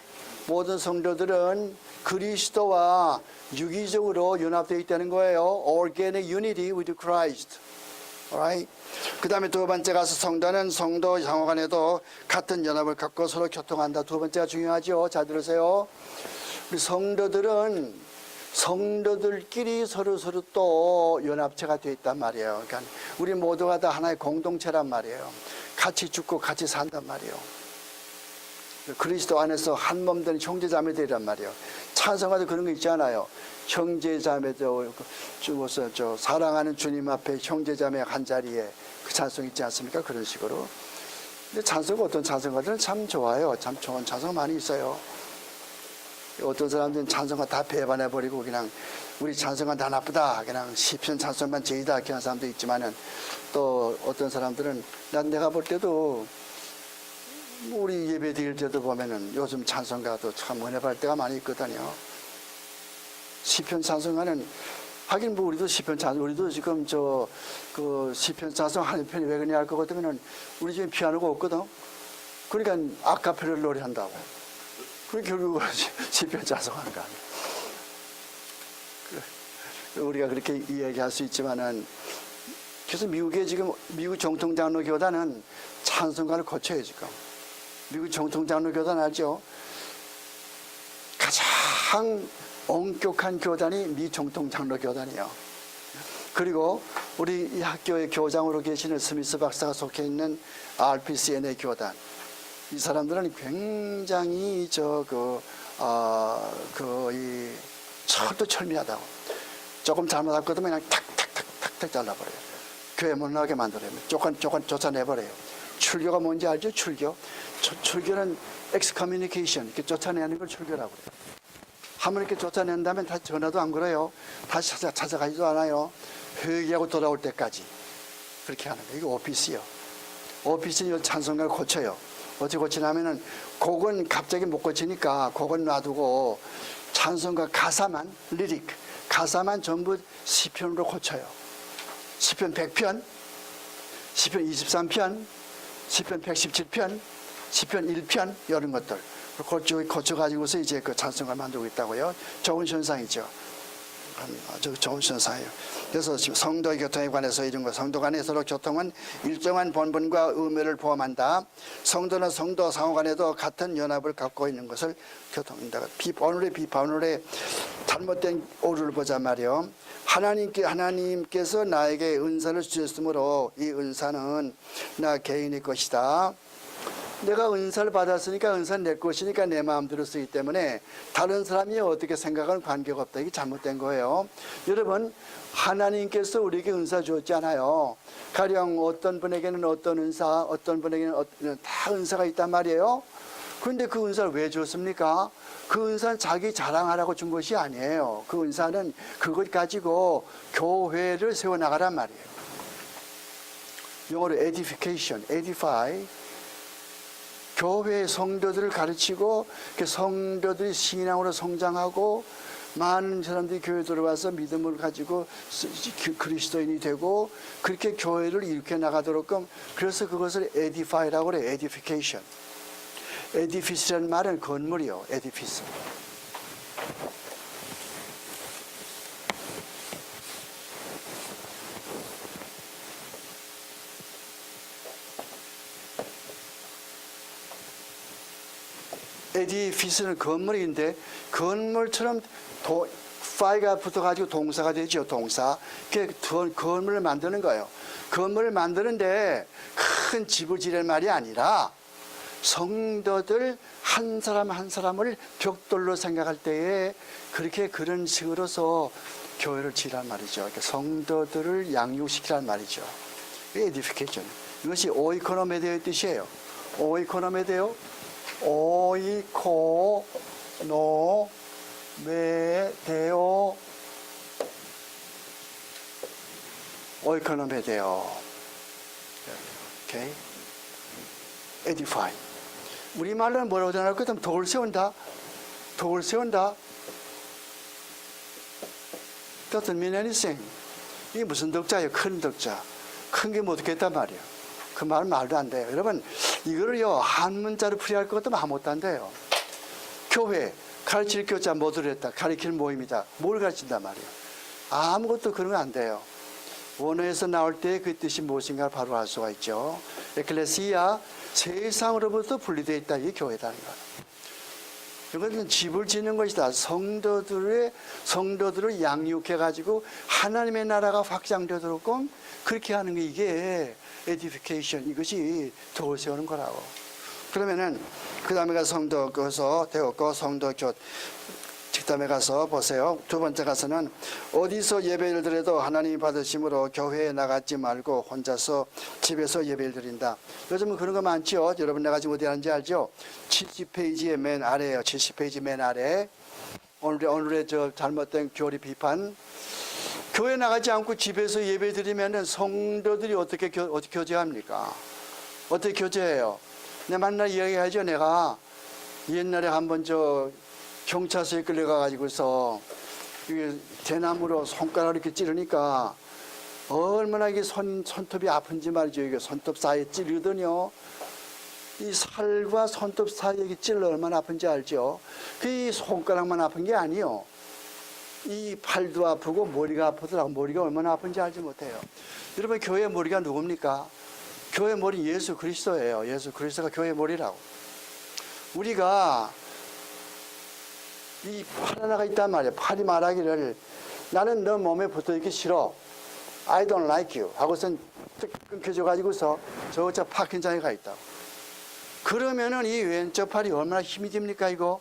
그리스도와 유기적으로 연합되어 있다는 거예요. Organic unity with Christ. Alright? 그 다음에 두 번째 가서 성도는 성도 상호간에도 같은 연합을 갖고 서로 교통한다. 두 번째가 중요하죠. 잘 들으세요. 우리 성도들끼리 서로 또 연합체가 되어 있단 말이에요. 그러니까 우리 모두가 다 하나의 공동체란 말이에요. 같이 죽고 같이 산단 말이에요. 그리스도 안에서 한 몸 된 형제자매들이란 말이에요. 찬송가도 그런 거 있잖아요. 형제자매도 죽어서 사랑하는 주님 앞에 형제자매 한 자리에 그 찬송 있지 않습니까? 그런 식으로. 근데 어떤 찬송가들은 참 좋아요. 참 좋은 찬송 많이 있어요. 어떤 사람들은 찬송가 다 배반해버리고 그냥 우리 찬송가 다 나쁘다. 그냥 시편 찬송만 제이다. 이렇게 하는 사람도 있지만은 또 어떤 사람들은 내가 볼 때도 우리 예배 드릴 때도 보면은 요즘 찬송가도 참 은혜 받을 때가 많이 있거든요. 시편 찬송가는 하긴 우리도 시편 찬송 우리도 지금 그 시편 찬송 하는 편이 왜 그러냐 할 것 같으면은 우리 집에 피아노가 없거든. 그러니까 아카펠라를 노래한다고. 그러니까 결국 시편 찬송하는 거 아니야. 우리가 그렇게 이야기할 수 있지만은 그래서 미국의 지금 미국 정통 장로 교단은 찬송가를 거쳐요 지금. 미국 정통 장로 교단 알죠? 가장 엄격한 교단이 미 정통 장로 교단이에요. 그리고 우리 이 학교의 교장으로 계시는 스미스 박사가 속해 있는 RPCN의 교단. 이 사람들은 굉장히 이 철두철미하다고. 조금 잘못했거든 그냥 탁탁탁탁탁 잘라버려요. 교회 못 나가게 만들어요. 쫓아내버려요. 출교가 뭔지 알죠? 출교는 excommunication, 이렇게 쫓아내는 걸 출교라고 그래요. 한번 이렇게 쫓아낸 다음에 다시 전화도 안 걸어요. 다시 찾아가지도 않아요. 회개하고 돌아올 때까지 그렇게 하는 거예요. 이거 오피스요. 오피스는 이 찬송가를 고쳐요. 어떻게 고치냐면은 곡은 갑자기 못 고치니까 곡은 놔두고 찬송가 가사만 리릭 가사만 전부 시편으로 고쳐요. 시편 100편, 시편 23편, 시편 117편, 시편 1편 이런 것들 고쳐가지고서 이제 그 찬송가를 만들고 있다고요. 좋은 현상이죠. 아주 좋은 현상이에요. 그래서 지금 성도의 교통에 관해서 이런 거, 성도 간의 서로 교통은 일정한 본분과 의미를 포함한다. 성도나 성도 상호 간에도 같은 연합을 갖고 있는 것을 교통한다. 오늘의 잘못된 오류를 보자 말이요. 하나님께서 나에게 은사를 주셨으므로 이 은사는 나 개인의 것이다. 내가 은사를 받았으니까 은사는 내 것이니까 내 마음대로 쓰기 때문에 다른 사람이 어떻게 생각하는 관계가 없다. 이게 잘못된 거예요. 여러분, 하나님께서 우리에게 은사 주었지 않아요. 가령 어떤 분에게는 어떤 은사, 어떤 분에게는 다 은사가 있단 말이에요. 그런데 그 은사를 왜 줬습니까? 그 은사는 자기 자랑하라고 준 것이 아니에요. 그 은사는 그것 가지고 교회를 세워나가란 말이에요. 영어로 edification, edify. 교회의 성도들을 가르치고 그 성도들이 신앙으로 성장하고 많은 사람들이 교회에 들어와서 믿음을 가지고 그리스도인이 되고 그렇게 교회를 일으켜 나가도록 그래서 그것을 edify라고 그래요. edification. edifice라는 말은 건물이요. edifice. 에디피스는 건물인데 건물처럼 파이가 붙어가지고 동사가 되죠. 동사. 건물을 만드는 거예요. 건물을 만드는데 큰 집을 지을 말이 아니라 성도들 한 사람 한 사람을 벽돌로 생각할 때에 그렇게 그런 식으로서 교회를 지으란 말이죠. 성도들을 양육시키란 말이죠. 에디피케이션. 이것이 오이코노메데오의 뜻이에요. 오이코노메데오. 오이코노메데오. 오이코노메데오. 오케이. edify. 우리말로는 뭐라고 전할거든? 돌을 세운다. 돌을 세운다. doesn't mean anything. 이게 무슨 덕자예요? 큰 덕자. 큰 게 뭐 어떻겠단 말이에요. 그 말은 말도 안 돼요. 여러분, 이거를요, 한 문자로 풀이할 것도 아무것도 안 돼요. 교회, 가르칠 교자 뭐를 했다. 가르칠 모임이다. 뭘 가르친단 말이에요. 아무것도 그러면 안 돼요. 원어에서 나올 때 그 뜻이 무엇인가 바로 알 수가 있죠. 에클레시아, 세상으로부터 분리되어 있다. 이게 교회다는 거예요. 이것은 집을 짓는 것이다. 성도들을 양육해가지고 하나님의 나라가 확장되도록 그렇게 하는 게 이게 에디피케이션, 이것이 돌을 세우는 거라고. 그러면은 그 다음에 가서 성도 거서 되었고 성도 교 직담에 가서 보세요. 두 번째 가서는 어디서 예배를 드려도 하나님이 받으심으로 교회에 나가지 말고 혼자서 집에서 예배를 드린다. 요즘은 그런 거 많죠. 여러분 내가 지금 어디 하는지 알죠? 70페이지의 맨 아래에요. 70페이지 맨 아래. 오늘의 저 잘못된 교리 비판. 교회 나가지 않고 집에서 예배 드리면은 성도들이 어떻게 교제합니까? 어떻게 교제해요? 내 만날 이야기하죠. 내가 옛날에 한번 경찰서에 끌려가가지고서 대나무로 손가락을 이렇게 찌르니까 얼마나 이게 손톱이 아픈지 말이죠. 이게 손톱 사이에 찌르거든요. 이 살과 손톱 사이에 찔러 얼마나 아픈지 알죠? 그 손가락만 아픈 게 아니요. 이 팔도 아프고 머리가 아프더라고. 머리가 얼마나 아픈지 알지 못해요. 여러분, 교회 머리가 누굽니까? 교회 머리 예수 그리스도예요. 예수 그리스도가 교회 머리라고. 우리가 이 팔 하나가 있단 말이에요. 팔이 말하기를 나는 너 몸에 붙어있기 싫어. I don't like you. 하고선 끊겨져 가지고서 저저 파킨장에 가 있다고. 그러면은 이 왼쪽 팔이 얼마나 힘이 듭니까, 이거?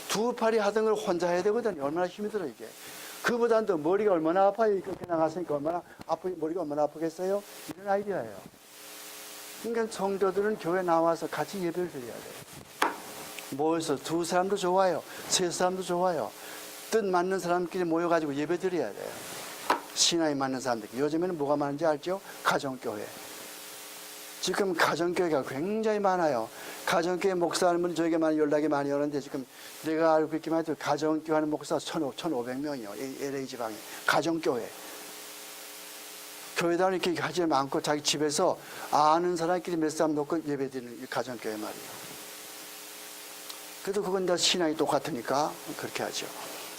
두 팔이 하던 걸 혼자 해야 되거든요. 얼마나 힘이 들어, 이게. 그보다는 더 머리가 얼마나 아파요. 이렇게 나갔으니까 머리가 얼마나 아프겠어요? 이런 아이디어예요. 그러니까 성도들은 교회 나와서 같이 예배를 드려야 돼요. 모여서 두 사람도 좋아요. 세 사람도 좋아요. 뜻 맞는 사람끼리 모여가지고 예배 드려야 돼요. 신앙이 맞는 사람들. 요즘에는 뭐가 많은지 알죠? 가정교회. 지금 가정교회가 굉장히 많아요. 가정교회 목사 하는 분이 저에게 많이 연락이 많이 오는데 지금 내가 알고 있기만 해도 가정교회 하는 목사 1,500명이요. LA 지방에. 가정교회. 교회당 이렇게 하지 않고 자기 집에서 아는 사람끼리 몇 사람 놓고 예배 드리는 가정교회 말이에요. 그래도 그건 다 신앙이 똑같으니까 그렇게 하죠.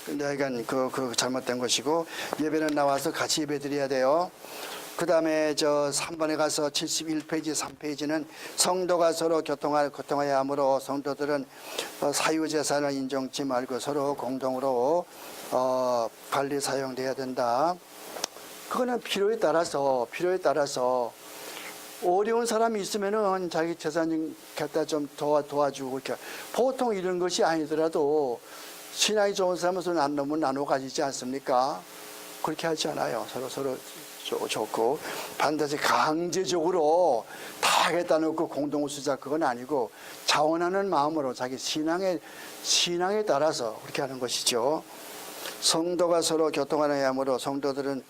근데 이건 그 잘못된 것이고 예배는 나와서 같이 예배 드려야 돼요. 그 다음에 저 3번에 가서 71페이지 3페이지는 성도가 서로 교통하여야 하므로 성도들은 사유재산을 인정치 말고 서로 공동으로 관리 사용돼야 된다. 그거는 필요에 따라서 어려운 사람이 있으면은 자기 재산 좀 갖다 좀 도와주고 이렇게 보통 이런 것이 아니더라도 신앙이 좋은 사람은 서로 나눠 가지지 않습니까? 그렇게 하지 않아요. 서로 좋고 반드시 강제적으로 다 하겠다 놓고 공동을 쓰자 그건 아니고 자원하는 마음으로 자기 신앙에 따라서 그렇게 하는 것이죠. 성도가 서로 교통하여야 하므로 성도들은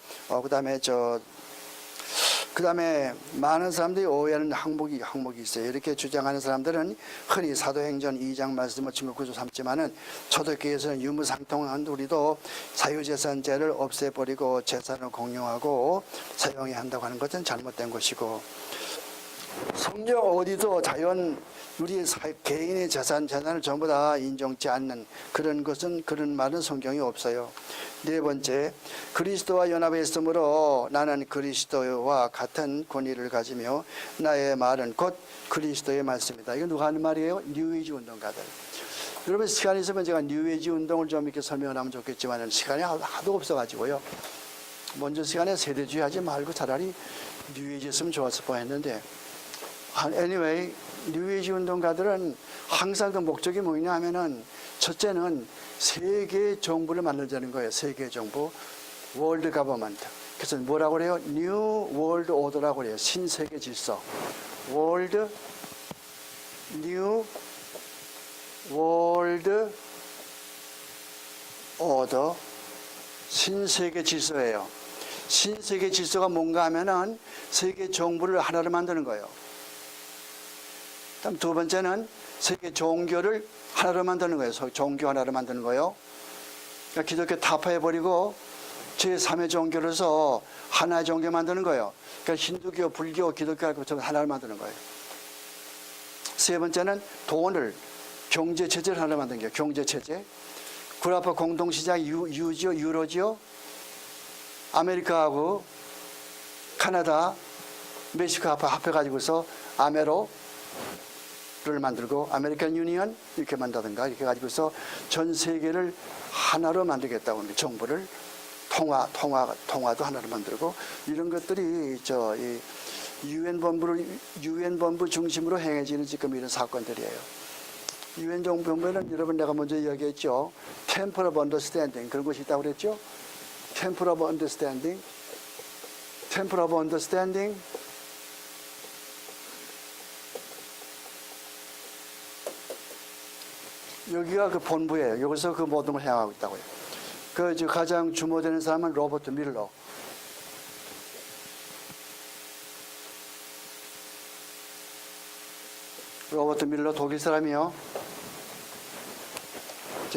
그다음에 많은 사람들이 오해하는 항목이 있어요. 이렇게 주장하는 사람들은 흔히 사도행전 2장 말씀을 증거구조 삼지만은 초대교회에서는 유무상통한 우리도 사유재산제를 없애버리고 재산을 공용하고 사용해야 한다고 하는 것은 잘못된 것이고 성경 어디도 우리 개인의 재산을 전부 다 인정치 않는 그런 말은 성경이 없어요. 네 번째, 그리스도와 연합했으므로 나는 그리스도와 같은 권위를 가지며 나의 말은 곧 그리스도의 말씀이다. 이거 누가 하는 말이에요? 뉴에이지 운동가들. 여러분 시간이 있으면 제가 뉴에이지 운동을 좀 이렇게 설명을 하면 좋겠지만 시간이 하도 없어가지고요. 먼저 시간에 세대주의 하지 말고 차라리 뉴에이지 했으면 좋았을 뻔했는데 anyway, 뉴에이지 운동가들은 항상 그 목적이 뭐냐 하면은 첫째는 세계 정부를 만들자는 거예요. 세계 정부, 월드 가버먼트. 그래서 뭐라고 그래요? 뉴 월드 오더라고 그래요. 신세계 질서. 뉴 월드 오더, 신세계 질서예요. 신세계 질서가 뭔가 하면은 세계 정부를 하나로 만드는 거예요. 다음 두 번째는 세계 종교를 하나로 만드는 거예요. 종교 하나로 만드는 거예요. 그러니까 기독교 타파해버리고 제3의 종교로서 하나의 종교 만드는 거예요. 그러니까 힌두교, 불교, 기독교하고 하나를 만드는 거예요. 세 번째는 돈을, 경제체제를 하나로 만드는 거예요. 경제체제. 구라파 공동시장 유로지요. 아메리카하고 카나다, 멕시코 합해가지고서 아메로 를 만들고 아메리칸 유니언 이렇게 만다든가 이렇게 가지고서 전 세계를 하나로 만들겠다고 합니다. 정부를 통화도 하나로 만들고 이런 것들이 유엔 본부 중심으로 행해지는 지금 이런 사건들이에요. 유엔 본부에는 여러분 내가 먼저 이야기했죠. Temple of Understanding 그런 것이 있다고 그랬죠. Temple of Understanding. 여기가 그 본부예요. 여기서 그 모든 걸 행하고 있다고요. 가장 주목되는 사람은 로버트 밀러. 로버트 밀러 독일 사람이요.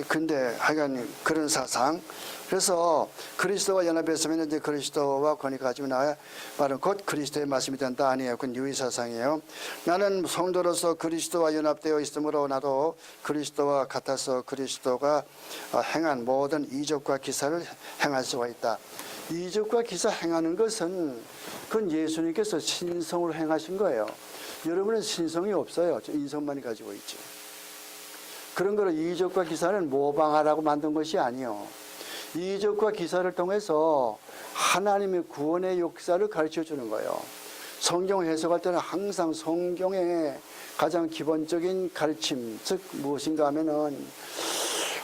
근데 하여간 그런 사상. 그래서 그리스도와 연합했으면 이제 그리스도와 권위가 가지고 나야 바로 곧 그리스도의 말씀이 된다 아니에요. 그건 유의 사상이에요. 나는 성도로서 그리스도와 연합되어 있으므로 나도 그리스도와 같아서 그리스도가 행한 모든 이적과 기사를 행할 수가 있다. 이적과 기사 행하는 것은 그건 예수님께서 신성으로 행하신 거예요. 여러분은 신성이 없어요. 인성만이 가지고 있지. 그런 거로 이적과 기사는 모방하라고 만든 것이 아니요. 이적과 기사를 통해서 하나님의 구원의 역사를 가르쳐 주는 거예요. 성경 해석할 때는 항상 성경의 가장 기본적인 가르침, 즉 무엇인가 하면은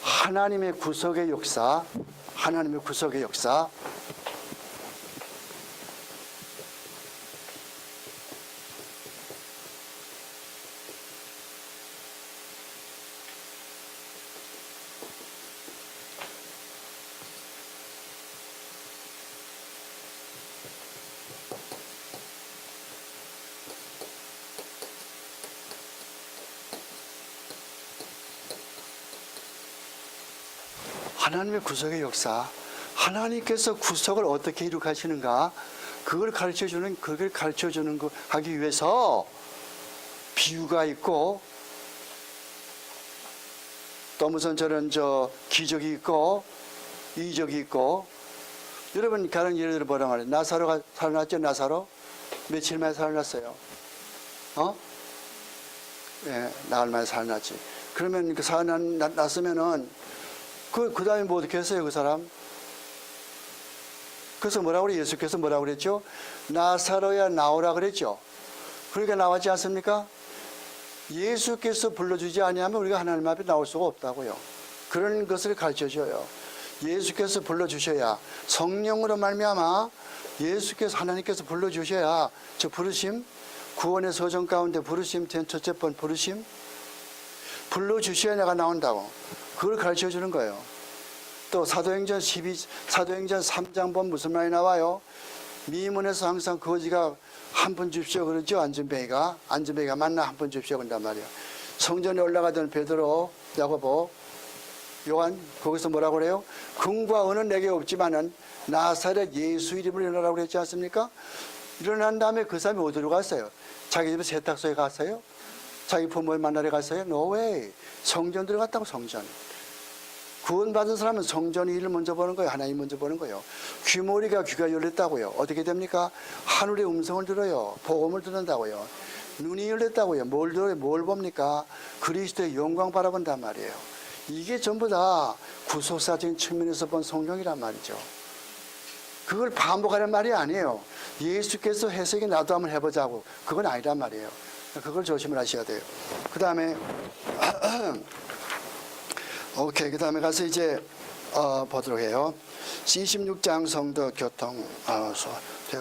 하나님의 구속의 역사, 하나님의 구속의 역사. 하나님의 구속의 역사, 하나님께서 구속을 어떻게 이룩하시는가, 그걸 가르쳐주는 거 하기 위해서 비유가 있고, 또 무슨 저런 기적이 있고, 이적이 있고. 여러분, 가령 예를 들어 뭐라 말해요? 나사로가 살아났죠, 나사로? 며칠 만에 살아났어요. 예, 나흘 만에 살아났지. 그러면 그 살아났으면은, 그 다음에 뭐 어떻게 했어요, 그 사람? 그래서 뭐라고 그래? 예수께서 뭐라고 그랬죠? 나사로야 나오라 그랬죠? 그러니까 나왔지 않습니까? 예수께서 불러주지 아니하면 우리가 하나님 앞에 나올 수가 없다고요. 그런 것을 가르쳐줘요. 예수께서 불러주셔야, 성령으로 말미암아 예수께서, 하나님께서 불러주셔야, 저 부르심, 구원의 서정 가운데 부르심, 첫째 번 부르심, 불러주셔야 내가 나온다고. 그걸 가르쳐 주는 거예요. 또 사도행전 3장 보면 무슨 말이 나와요? 미문에서 항상 거지가 한 푼 줍시오 그러죠. 안전뱅이가 만나 한 푼 줍시오 그런단 말이에요. 성전에 올라가던 베드로, 야고보, 요한, 거기서 뭐라고 그래요? 금과 은은 내게 없지만은 나사렛 예수 이름으로 일어나라고 그랬지 않습니까? 일어난 다음에 그 사람이 어디로 갔어요? 자기 집에 세탁소에 갔어요? 자기 부모를 만나러 갔어요? No way. 성전 들어갔다고, 성전. 구원받은 사람은 성전 일을 먼저 보는 거예요. 하나님 먼저 보는 거예요. 귀머리가 귀가 열렸다고요. 어떻게 됩니까? 하늘의 음성을 들어요. 복음을 듣는다고요. 눈이 열렸다고요. 뭘 들어요? 뭘 봅니까? 그리스도의 영광 바라본단 말이에요. 이게 전부 다 구속사적인 측면에서 본 성경이란 말이죠. 그걸 반복하는 말이 아니에요. 예수께서 해석이 나도 한번 해보자고. 그건 아니란 말이에요. 그걸 조심을 하셔야 돼요. 그 다음에 오케이, 그 다음에 가서 이제 보도록 해요. 26장 성도 교통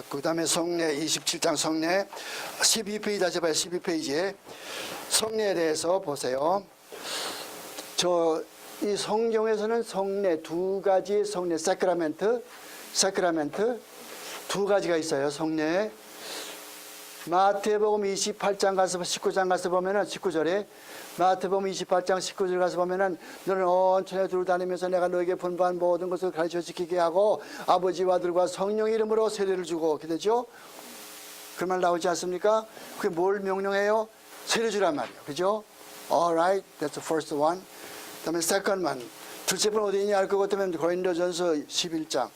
그 다음에 성례, 27장 성례 12페이지 다시 봐요. 12페이지에 성례에 대해서 보세요. 이 성경에서는 성례, 두 가지의 성례, 사크라멘트 두 가지가 있어요. 성례. 마태복음 28장 가서 19장 가서 보면은 19절에 마태복음 28장 19절 가서 보면은 너는 온 천하에 두루 다니면서 내가 너에게 분부한 모든 것을 가르쳐 지키게 하고 아버지와 아들과 성령 이름으로 세례를 주고 그렇게 되죠? 그 말 나오지 않습니까? 그게 뭘 명령해요? 세례 주란 말이에요. 그죠? Alright, that's the first one. 그다음에 second one. 둘째 분 어디 있냐 할 것 같으면 고린도전서 11장.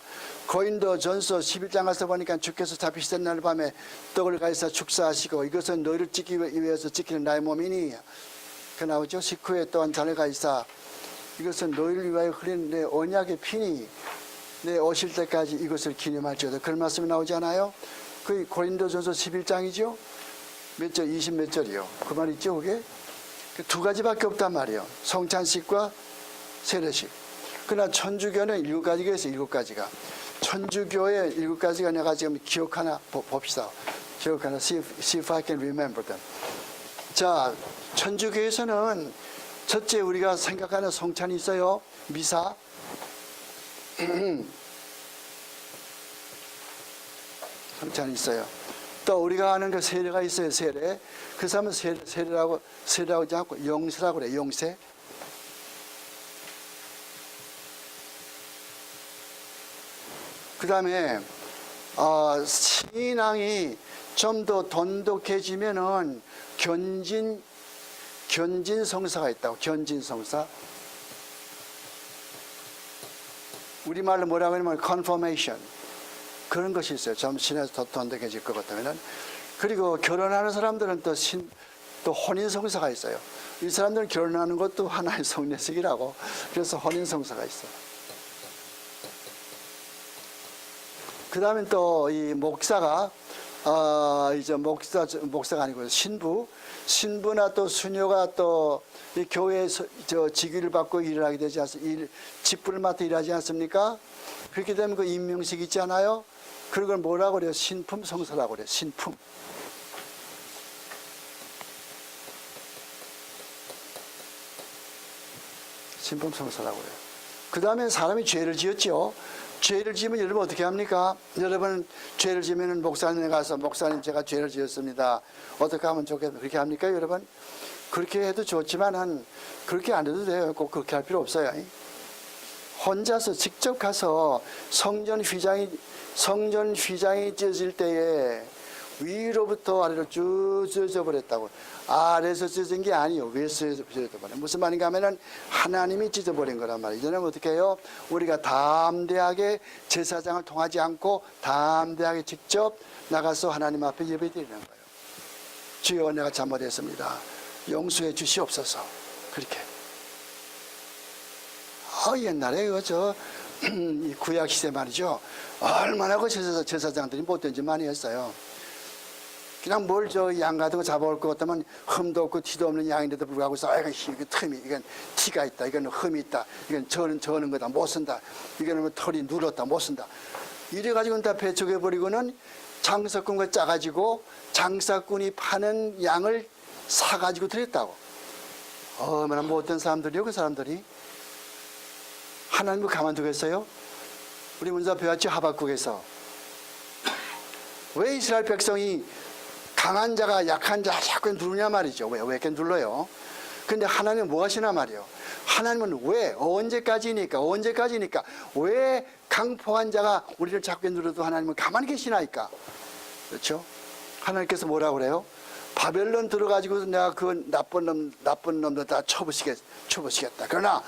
고린도전서 11장 가서 보니까 주께서 잡히시던 날 밤에 떡을 가지사 축사하시고 이것은 너희를 찍기 위해서 지키는 나의 몸이니 그 나오죠. 식후에 또한 잔을 가지사 이것은 너희를 위하여 흘린 내 언약의 피니 내 오실 때까지 이것을 기념할지어다. 그런 말씀이 나오지 않아요? 그 고린도전서 11장이죠. 몇 절? 20 몇 절이요. 그 말 있죠 그게? 두 가지밖에 없단 말이에요. 성찬식과 세례식. 그러나 천주교는 7가지가 있어요. 7가지가. 천주교의 7가지가 내가 지금 기억하나 봅시다. 기억하나. See if I can remember them. 자, 천주교에서는 첫째 우리가 생각하는 성찬이 있어요. 미사. 성찬이 있어요. 또 우리가 아는 그 세례가 있어요. 세례. 그 사람은 세례라고 하지 않고 용세라고 그래요. 용세. 그 다음에 신앙이 좀 더 돈독해지면은 견진성사가 있다고. 견진성사. 우리말로 뭐라고 하냐면 confirmation. 그런 것이 있어요. 좀 신에서 더 돈독해질 것 같다면은. 그리고 결혼하는 사람들은 또 혼인성사가 있어요. 이 사람들은 결혼하는 것도 하나의 성례식이라고. 그래서 혼인성사가 있어요. 그 다음에 또 이 목사가 이제 목사가 아니고 신부나 또 수녀가 또 이 교회에서 직위를 받고 일을 하게 되지 않습니까? 직분을 맡아 일하지 않습니까? 그렇게 되면 그 임명식 있잖아요. 그걸 뭐라고 그래요? 신품 성사라고 그래요. 신품. 신품 성사라고 그래요. 그 다음에 사람이 죄를 지었죠. 죄를 지으면 여러분 어떻게 합니까? 여러분 죄를 지으면 목사님에 가서 목사님 제가 죄를 지었습니다. 어떻게 하면 좋겠습니까? 그렇게 합니까 여러분? 그렇게 해도 좋지만 그렇게 안 해도 돼요. 꼭 그렇게 할 필요 없어요. 혼자서 직접 가서 성전 휘장이 찢어질 때에 위로부터 아래로 쭉 찢어져 버렸다고. 아래에서 찢어진 게 아니에요. 위에서 찢어져 버려. 무슨 말인가 하면은 하나님이 찢어버린 거란 말이에요. 이제는 어떻게 해요? 우리가 담대하게 제사장을 통하지 않고 담대하게 직접 나가서 하나님 앞에 예배드리는 거예요. 주여 내가 잘못했습니다. 용서해 주시옵소서. 그렇게. 옛날에 이 구약 시대 말이죠. 얼마나 그 제사장들이 못된 짓 많이 했어요. 그냥 양 같은 거 잡아올 것 같으면 흠도 없고 티도 없는 양인데도 불구하고 이건 틈이, 이건 티가 있다, 이건 흠이 있다, 이건 저는 거다, 못 쓴다, 이거는 뭐 털이 눌었다, 못 쓴다. 이래가지고는 다 배척해버리고는 장사꾼과 짜가지고 장사꾼이 파는 양을 사가지고 드렸다고. 얼마나 못된 사람들이요, 그 사람들이. 하나님을 가만두겠어요? 우리 문자 배웠지, 하박국에서. 왜 이스라엘 백성이 강한 자가 약한 자 자꾸 누르냐 말이죠. 왜 이렇게 눌러요? 근데 하나님은 뭐 하시나 말이에요. 하나님은 왜 언제까지니까 왜 강포한 자가 우리를 자꾸 눌러도 하나님은 가만히 계시나이까. 그렇죠? 하나님께서 뭐라고 그래요? 바벨론 들어가지고 내가 그 나쁜 놈들 다 쳐부시겠다. 그러나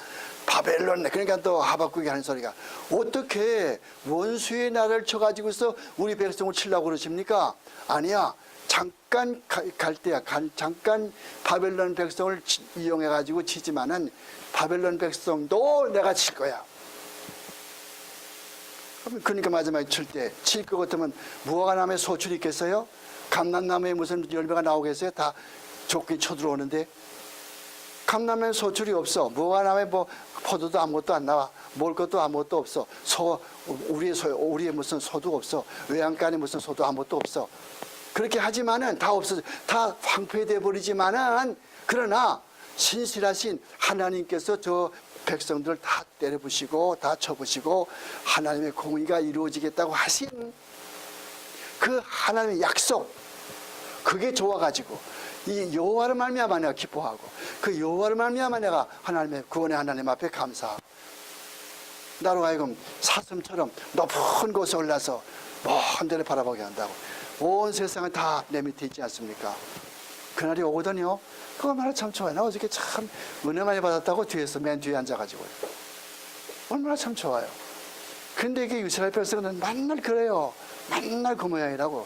바벨론, 그러니까 또 하박국이 하는 소리가 어떻게 원수의 나라를 쳐가지고서 우리 백성을 치려고 그러십니까? 아니야. 잠깐 갈 때야. 잠깐 바벨론 백성을 이용해가지고 치지만은 바벨론 백성도 내가 칠 거야. 그러니까 마지막에 칠 것 같으면 무화과나무에 소출이 있겠어요? 감람나무에 무슨 열매가 나오겠어요? 다 좁게 쳐들어오는데 감람나무에 소출이 없어. 무화과나무에 뭐 포도도 아무것도 안 나와. 먹을 것도 아무것도 없어. 우리의 무슨 소도 없어. 외양간에 무슨 소도 아무것도 없어. 그렇게 하지만은 다 없어. 다 황폐돼 버리지만은 그러나 신실하신 하나님께서 저 백성들 다 때려부시고 다 쳐부시고 하나님의 공의가 이루어지겠다고 하신 그 하나님의 약속, 그게 좋아가지고 이 여호와를 말미암아 내가 기뻐하고 그 여호와를 말미암아 내가 하나님의 구원의 하나님 앞에 감사하고 나로 하여금 사슴처럼 높은 곳에 올라서 먼 데를 바라보게 한다고. 온 세상은 다 내 밑에 있지 않습니까? 그날이 오거든요. 그거 얼마나 참 좋아요. 나 어저께 참 은혜 많이 받았다고 뒤에서 맨 뒤에 앉아가지고 얼마나 참 좋아요. 근데 이게 이스라엘 백성은 맨날 그래요. 맨날 그 모양이라고.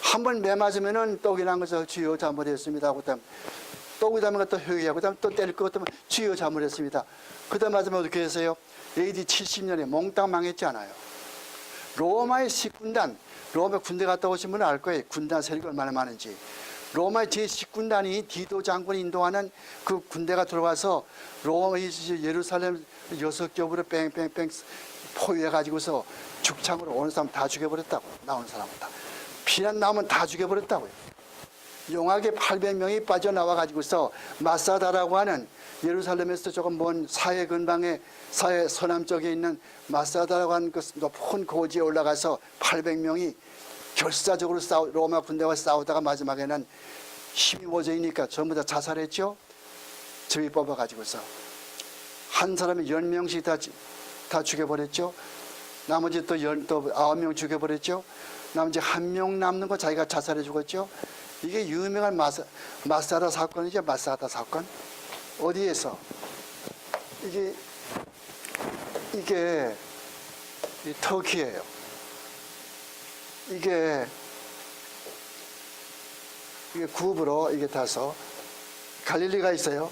한번 매 맞으면은 떡이란 것을 주여 잘못했습니다. 그다음 떡이 담은 것도 회개하고 그다음 또 때릴 것 같으면 주여 잘못했습니다. 그다음 맞으면 어떻게 했어요? AD 70년에 몽땅 망했잖아요. 로마의 10군단, 로마 군대 갔다 오신 분은 알 거예요. 군단 세력이 얼마나 많은지. 로마의 제10군단이 디도 장군이 인도하는 그 군대가 들어와서 로마 예루살렘 6겹으로 뺑뺑뺑 포위해가지고서 죽창으로 오는 사람 다 죽여버렸다고. 나오는 사람은 다. 피난 나오면 다 죽여버렸다고요. 용하게 800명이 빠져나와가지고서 마사다라고 하는 예루살렘에서 조금 먼 사해 근방에 사해 서남쪽에 있는 마사다라고 하는 그 높은 고지에 올라가서 800명이 결사적으로 로마 군대와 싸우다가 마지막에는 힘이 모자이니까 전부 다 자살했죠. 저기 뽑아가지고서 한 사람이 10명씩 다 죽여버렸죠. 나머지 또 9명 죽여버렸죠. 나머지 1명 남는 거 자기가 자살해 죽었죠. 이게 유명한 마사다 사건이죠. 마사다 사건. 어디에서? 이게 이 터키예요. 이게 굽으로 이게 타서 갈릴리가 있어요.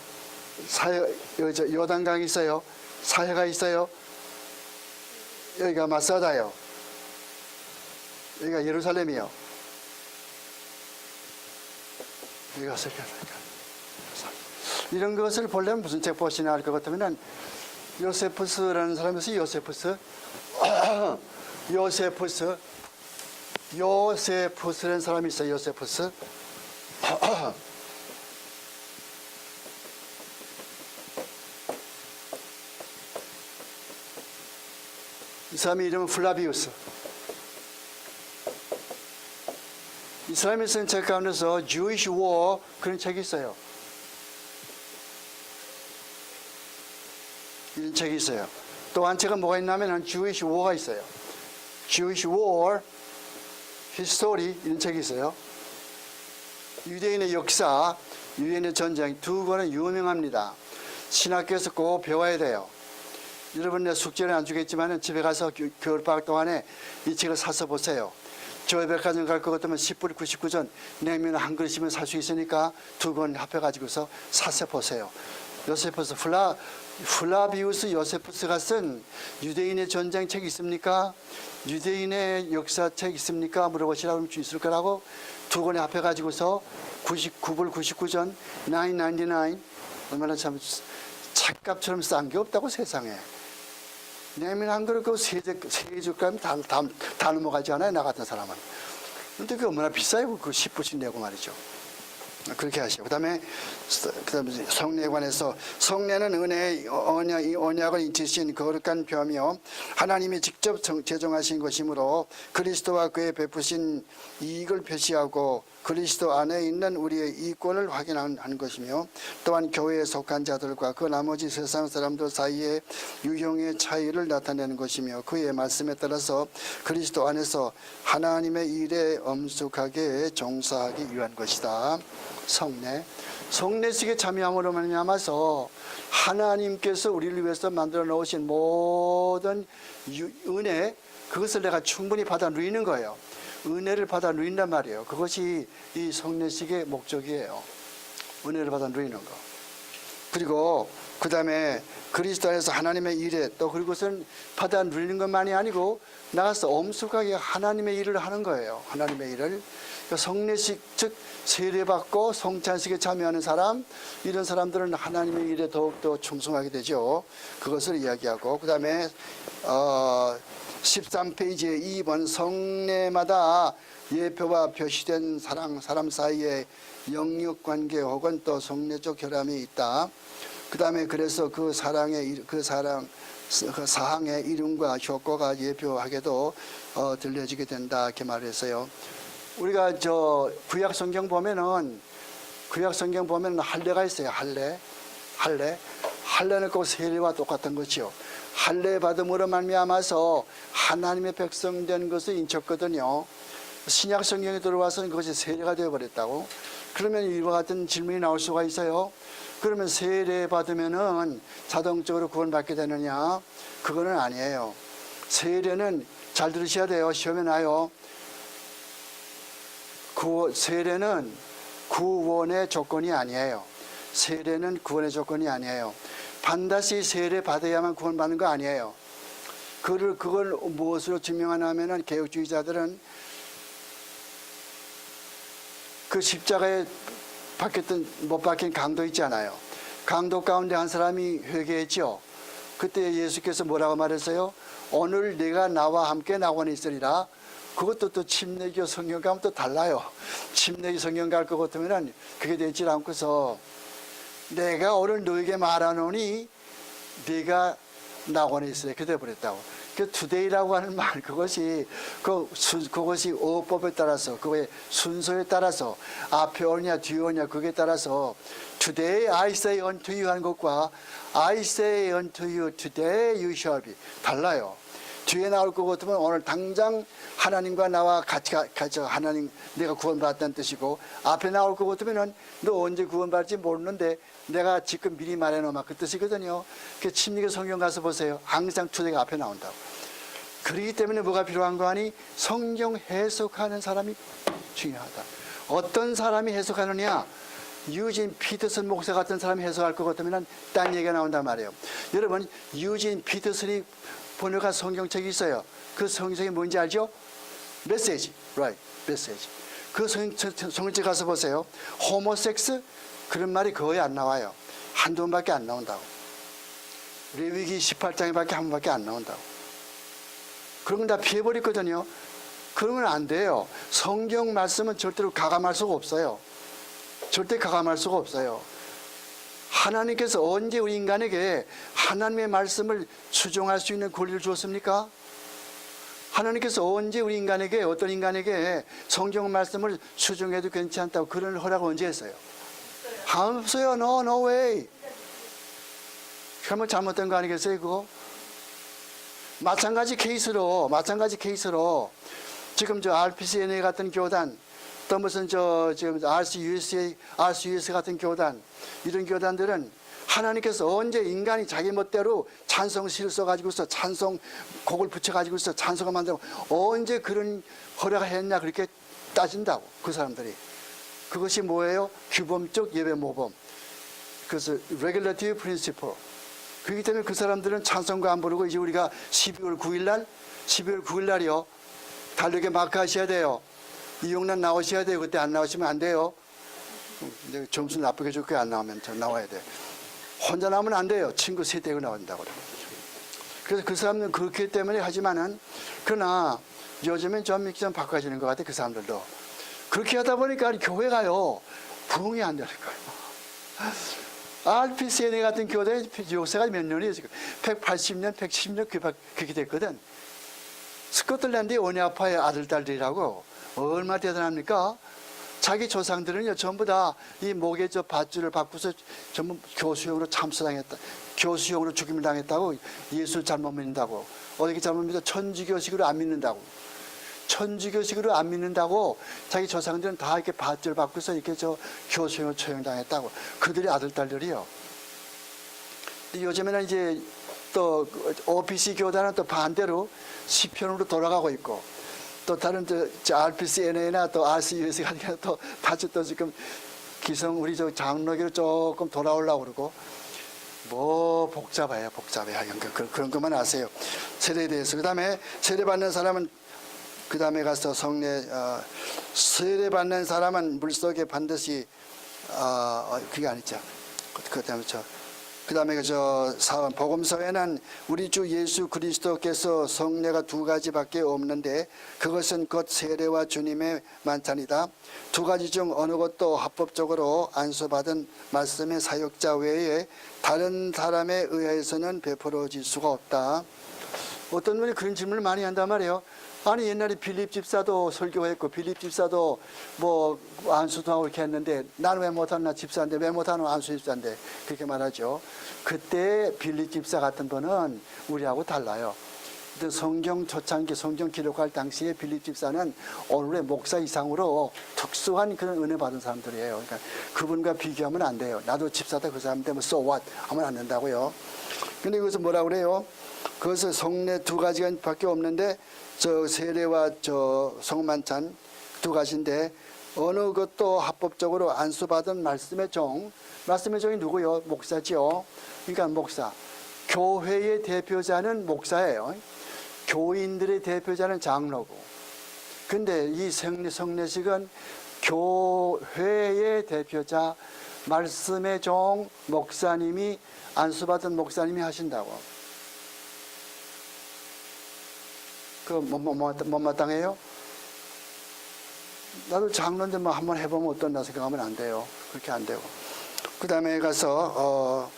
요단강이 있어요. 사해가 있어요. 여기가 마사다요. 여기가 예루살렘이요. 여기가 이런 것을 보려면 무슨 책 보시나 할 것 같으면 요세푸스라는 사람이 있어요. 요세푸스라는 사람이 있어요. 요세푸스. 이 사람의 이름은 플라비우스. 이 사람이 쓴 책 가운데서 Jewish War 그런 책이 있어요. 이런 책이 있어요. 또 한 책은 뭐가 있냐면 Jewish War가 있어요. Jewish War History 이런 책이 있어요. 유대인의 역사, 유대인의 전쟁 두 권은 유명합니다. 신학교에서 꼭 배워야 돼요. 여러분 내 숙제는 안 주겠지만 집에 가서 겨울방학 동안에 이 책을 사서 보세요. 조회백화점 갈 것 같으면 10불 99전 냉면 한 그릇이면 살 수 있으니까 두 권 합해가지고서 사서 보세요. 요세푸스 플라비우스 요세푸스가 쓴 유대인의 전쟁책 있습니까? 유대인의 역사책 있습니까? 물어보시라고 하면 있을 거라고 두 권에 합해가지고서 99불 99전 999 얼마나 참 책값처럼 싼 게 없다고 세상에. 냉면 한 그릇 그 세주감 다 넘어가지 않아요, 나 같은 사람은. 근데 그게 얼마나 비싸요, 그 10불씩 내고 말이죠. 그렇게 하시고. 그 다음에 성례에 관해서 성례는 은혜의 언약을 인치신 거룩한 표하며 하나님이 직접 제정하신 것이므로 그리스도와 그의 베푸신 이익을 표시하고 그리스도 안에 있는 우리의 이권을 확인하는 것이며 또한 교회에 속한 자들과 그 나머지 세상 사람들 사이의 유형의 차이를 나타내는 것이며 그의 말씀에 따라서 그리스도 안에서 하나님의 일에 엄숙하게 종사하기 위한 것이다. 성례식에 참여함으로 말미암아서 하나님께서 우리를 위해서 만들어 놓으신 모든 은혜 그것을 내가 충분히 받아 누리는 거예요. 은혜를 받아 누린단 말이에요. 그것이 이 성례식의 목적이에요. 은혜를 받아 누리는 거. 그리고 그 다음에 그리스도 안에서 하나님의 일에 또 그리고선 받아 누리는 것만이 아니고 나가서 엄숙하게 하나님의 일을 하는 거예요. 하나님의 일을. 성례식 즉 세례받고 성찬식에 참여하는 사람 이런 사람들은 하나님의 일에 더욱더 충성하게 되죠. 그것을 이야기하고 그 다음에 13페이지에 2번 성례마다 예표와 표시된 사람 사이에 영육관계 혹은 또 성례적 결함이 있다. 그 다음에 그래서 그 사항의 이름과 효과가 예표하게도 들려지게 된다 이렇게 말했어요. 우리가 구약 성경 보면은 할례가 있어요. 할례는 꼭 세례와 똑같은 것이요. 할례 받음으로 말미암아서 하나님의 백성 된 것을 인쳤거든요. 신약 성경에 들어와서는 그것이 세례가 되어버렸다고. 그러면 이와 같은 질문이 나올 수가 있어요. 그러면 세례 받으면은 자동적으로 구원받게 되느냐? 그거는 아니에요. 세례는 잘 들으셔야 돼요. 시험에 나요. 세례는 구원의 조건이 아니에요. 세례는 구원의 조건이 아니에요. 반드시 세례 받아야만 구원받는 거 아니에요. 그걸 무엇으로 증명하냐면은 개혁주의자들은 그 십자가에 못 박힌 강도 있잖아요. 강도 가운데 한 사람이 회개했죠. 그때 예수께서 뭐라고 말했어요? 오늘 네가 나와 함께 낙원에 있으리라. 그것도 또 침례교 성경 가면 또 달라요. 침례교 성경 갈 것 같으면 그게 되지 않고서 내가 오늘 너에게 말하노니 네가 낙원에 있으리라. 그렇게 돼버렸다고. 그 today라고 하는 말 그것이 어법에 따라서 그거의 순서에 따라서 앞에 오냐 뒤에 오냐 그게 따라서 today I say unto you 하는 것과 I say unto you today you shall be 달라요. 뒤에 나올 것 같으면 오늘 당장 하나님과 나와 같이 하나님 내가 구원받았다는 뜻이고, 앞에 나올 것 같으면 너 언제 구원받을지 모르는데 내가 지금 미리 말해놓으면 그 뜻이거든요. 그 침례기 성경 가서 보세요. 항상 투대가 앞에 나온다고. 그렇기 때문에 뭐가 필요한 거 아니? 성경 해석하는 사람이 중요하다. 어떤 사람이 해석하느냐? 유진 피터슨 목사 같은 사람이 해석할 것 같으면 딴 얘기가 나온단 말이에요. 여러분, 유진 피터슨이 번역한 성경책이 있어요. 그 성경책이 뭔지 알죠? 메시지, right, 메시지. 그 성경책 가서 보세요. 호모섹스 그런 말이 거의 안 나와요. 한두 번밖에 안 나온다고. 레위기 18장에밖에 한 번밖에 안 나온다고. 그런 건 다 피해버렸거든요. 그러면 안 돼요. 성경 말씀은 절대로 가감할 수가 없어요. 절대 가감할 수가 없어요. 하나님께서 언제 우리 인간에게 하나님의 말씀을 추종할 수 있는 권리를 주었습니까? 하나님께서 언제 우리 인간에게, 어떤 인간에게 성경 말씀을 추종해도 괜찮다고 그런 허락을 언제 했어요? 없어요. No way. 그러면 잘못된 거 아니겠어요, 그거? 마찬가지 케이스로 지금 저 RPCNA 같은 교단, 또 무슨 지금 RCUS 같은 교단, 이런 교단들은 하나님께서 언제 인간이 자기 멋대로 찬송시를 써가지고서 찬송곡을 붙여가지고서 찬송을 만들고 언제 그런 허락을 했냐 그렇게 따진다고 그 사람들이. 그것이 뭐예요? 규범적 예배 모범. 그래서 regulative principle. 그렇기 때문에 그 사람들은 찬송가 안 부르고 이제 우리가 12월 9일 날이요. 달력에 마크하셔야 돼요. 이용란 나오셔야 돼요. 그때 안 나오시면 안 돼요. 점수 나쁘게 줄게 안 나오면 저 나와야 돼. 혼자 나오면 안 돼요. 친구 셋 데리고 나온다고. 그래서 그 사람들은 그렇기 때문에 하지만은, 그러나 요즘엔 좀 바꿔지는 것 같아, 그 사람들도. 그렇게 하다 보니까 교회가요, 부흥이 안 되는 거예요. RPCNA 같은 교회 역사가 몇 년이에요, 지금. 180년, 110년 그렇게 됐거든. 스코틀랜드의 원야파의 아들, 딸들이라고. 얼마나 대단합니까? 자기 조상들은요, 전부 다 이 목에 저 밧줄을 받고서 전부 교수형으로 참수당했다. 교수형으로 죽임을 당했다고. 예수를 잘못 믿는다고. 어떻게 잘못 믿어? 천주교식으로 안 믿는다고. 천주교식으로 안 믿는다고 자기 조상들은 다 이렇게 밧줄 받고서 이렇게 저 교수형으로 처형당했다고. 그들의 아들, 딸들이요. 요즘에는 이제 또 OPC 교단은 또 반대로 시편으로 돌아가고 있고, 또 다른 저 RPCNA나 또 RCUS 같은 경우 또 다시 또 지금 기성 우리 저 장로교로 조금 돌아오려고 그러고, 뭐 복잡해요. 그런 것만 아세요. 세례에 대해서. 그 다음에 세례받는 사람은, 그 다음에 가서 세례받는 사람은 물속에 반드시 그게 아니죠. 그 다음에 복음서에는 우리 주 예수 그리스도께서 성례가 두 가지밖에 없는데 그것은 곧 세례와 주님의 만찬이다. 두 가지 중 어느 것도 합법적으로 안수받은 말씀의 사역자 외에 다른 사람에 의해서는 베풀어질 수가 없다. 어떤 분이 그런 질문을 많이 한단 말이에요. 아니 옛날에 빌립 집사도 설교했고 빌립 집사도 뭐 안수도 하고 이렇게 했는데 나는 왜 못하나, 집사인데 왜 못하나, 안수 집사인데, 그렇게 말하죠. 그때 빌립 집사 같은 분은 우리하고 달라요. 성경 초창기 성경 기록할 당시에 빌립 집사는 오늘의 목사 이상으로 특수한 그런 은혜 받은 사람들이에요. 그러니까 그분과 비교하면 안 돼요. 나도 집사다 그 사람 때문에 so what 하면 안 된다고요. 근데 여기서 뭐라 그래요? 그것은 성례 두 가지밖에 없는데 저 세례와 저 성만찬 두 가지인데 어느 것도 합법적으로 안수받은 말씀의 종이 누구요? 목사지요. 그러니까 목사. 교회의 대표자는 목사예요. 교인들의 대표자는 장로고. 근데 이 성례식은 교회의 대표자, 말씀의 종, 목사님이, 안수받은 목사님이 하신다고. 그 못마땅해요? 나도 장로인데 뭐 한번 해보면 어떤다 생각하면 안 돼요. 그렇게 안 되고. 그 다음에 가서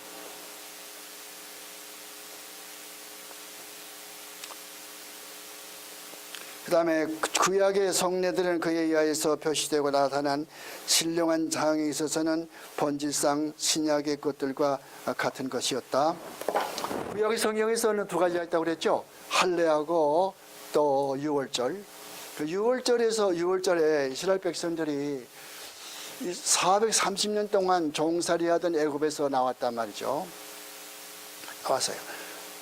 그 다음에 구약의 성례들은 그에 의하여서 표시되고 나타난 신령한 장에 있어서는 본질상 신약의 것들과 같은 것이었다. 구약의 성경에서는 두 가지가 있다고 그랬죠. 할례하고 또 유월절. 그 유월절에 이스라엘 백성들이 430년 동안 종살이하던 애굽에서 나왔단 말이죠. 나왔어요.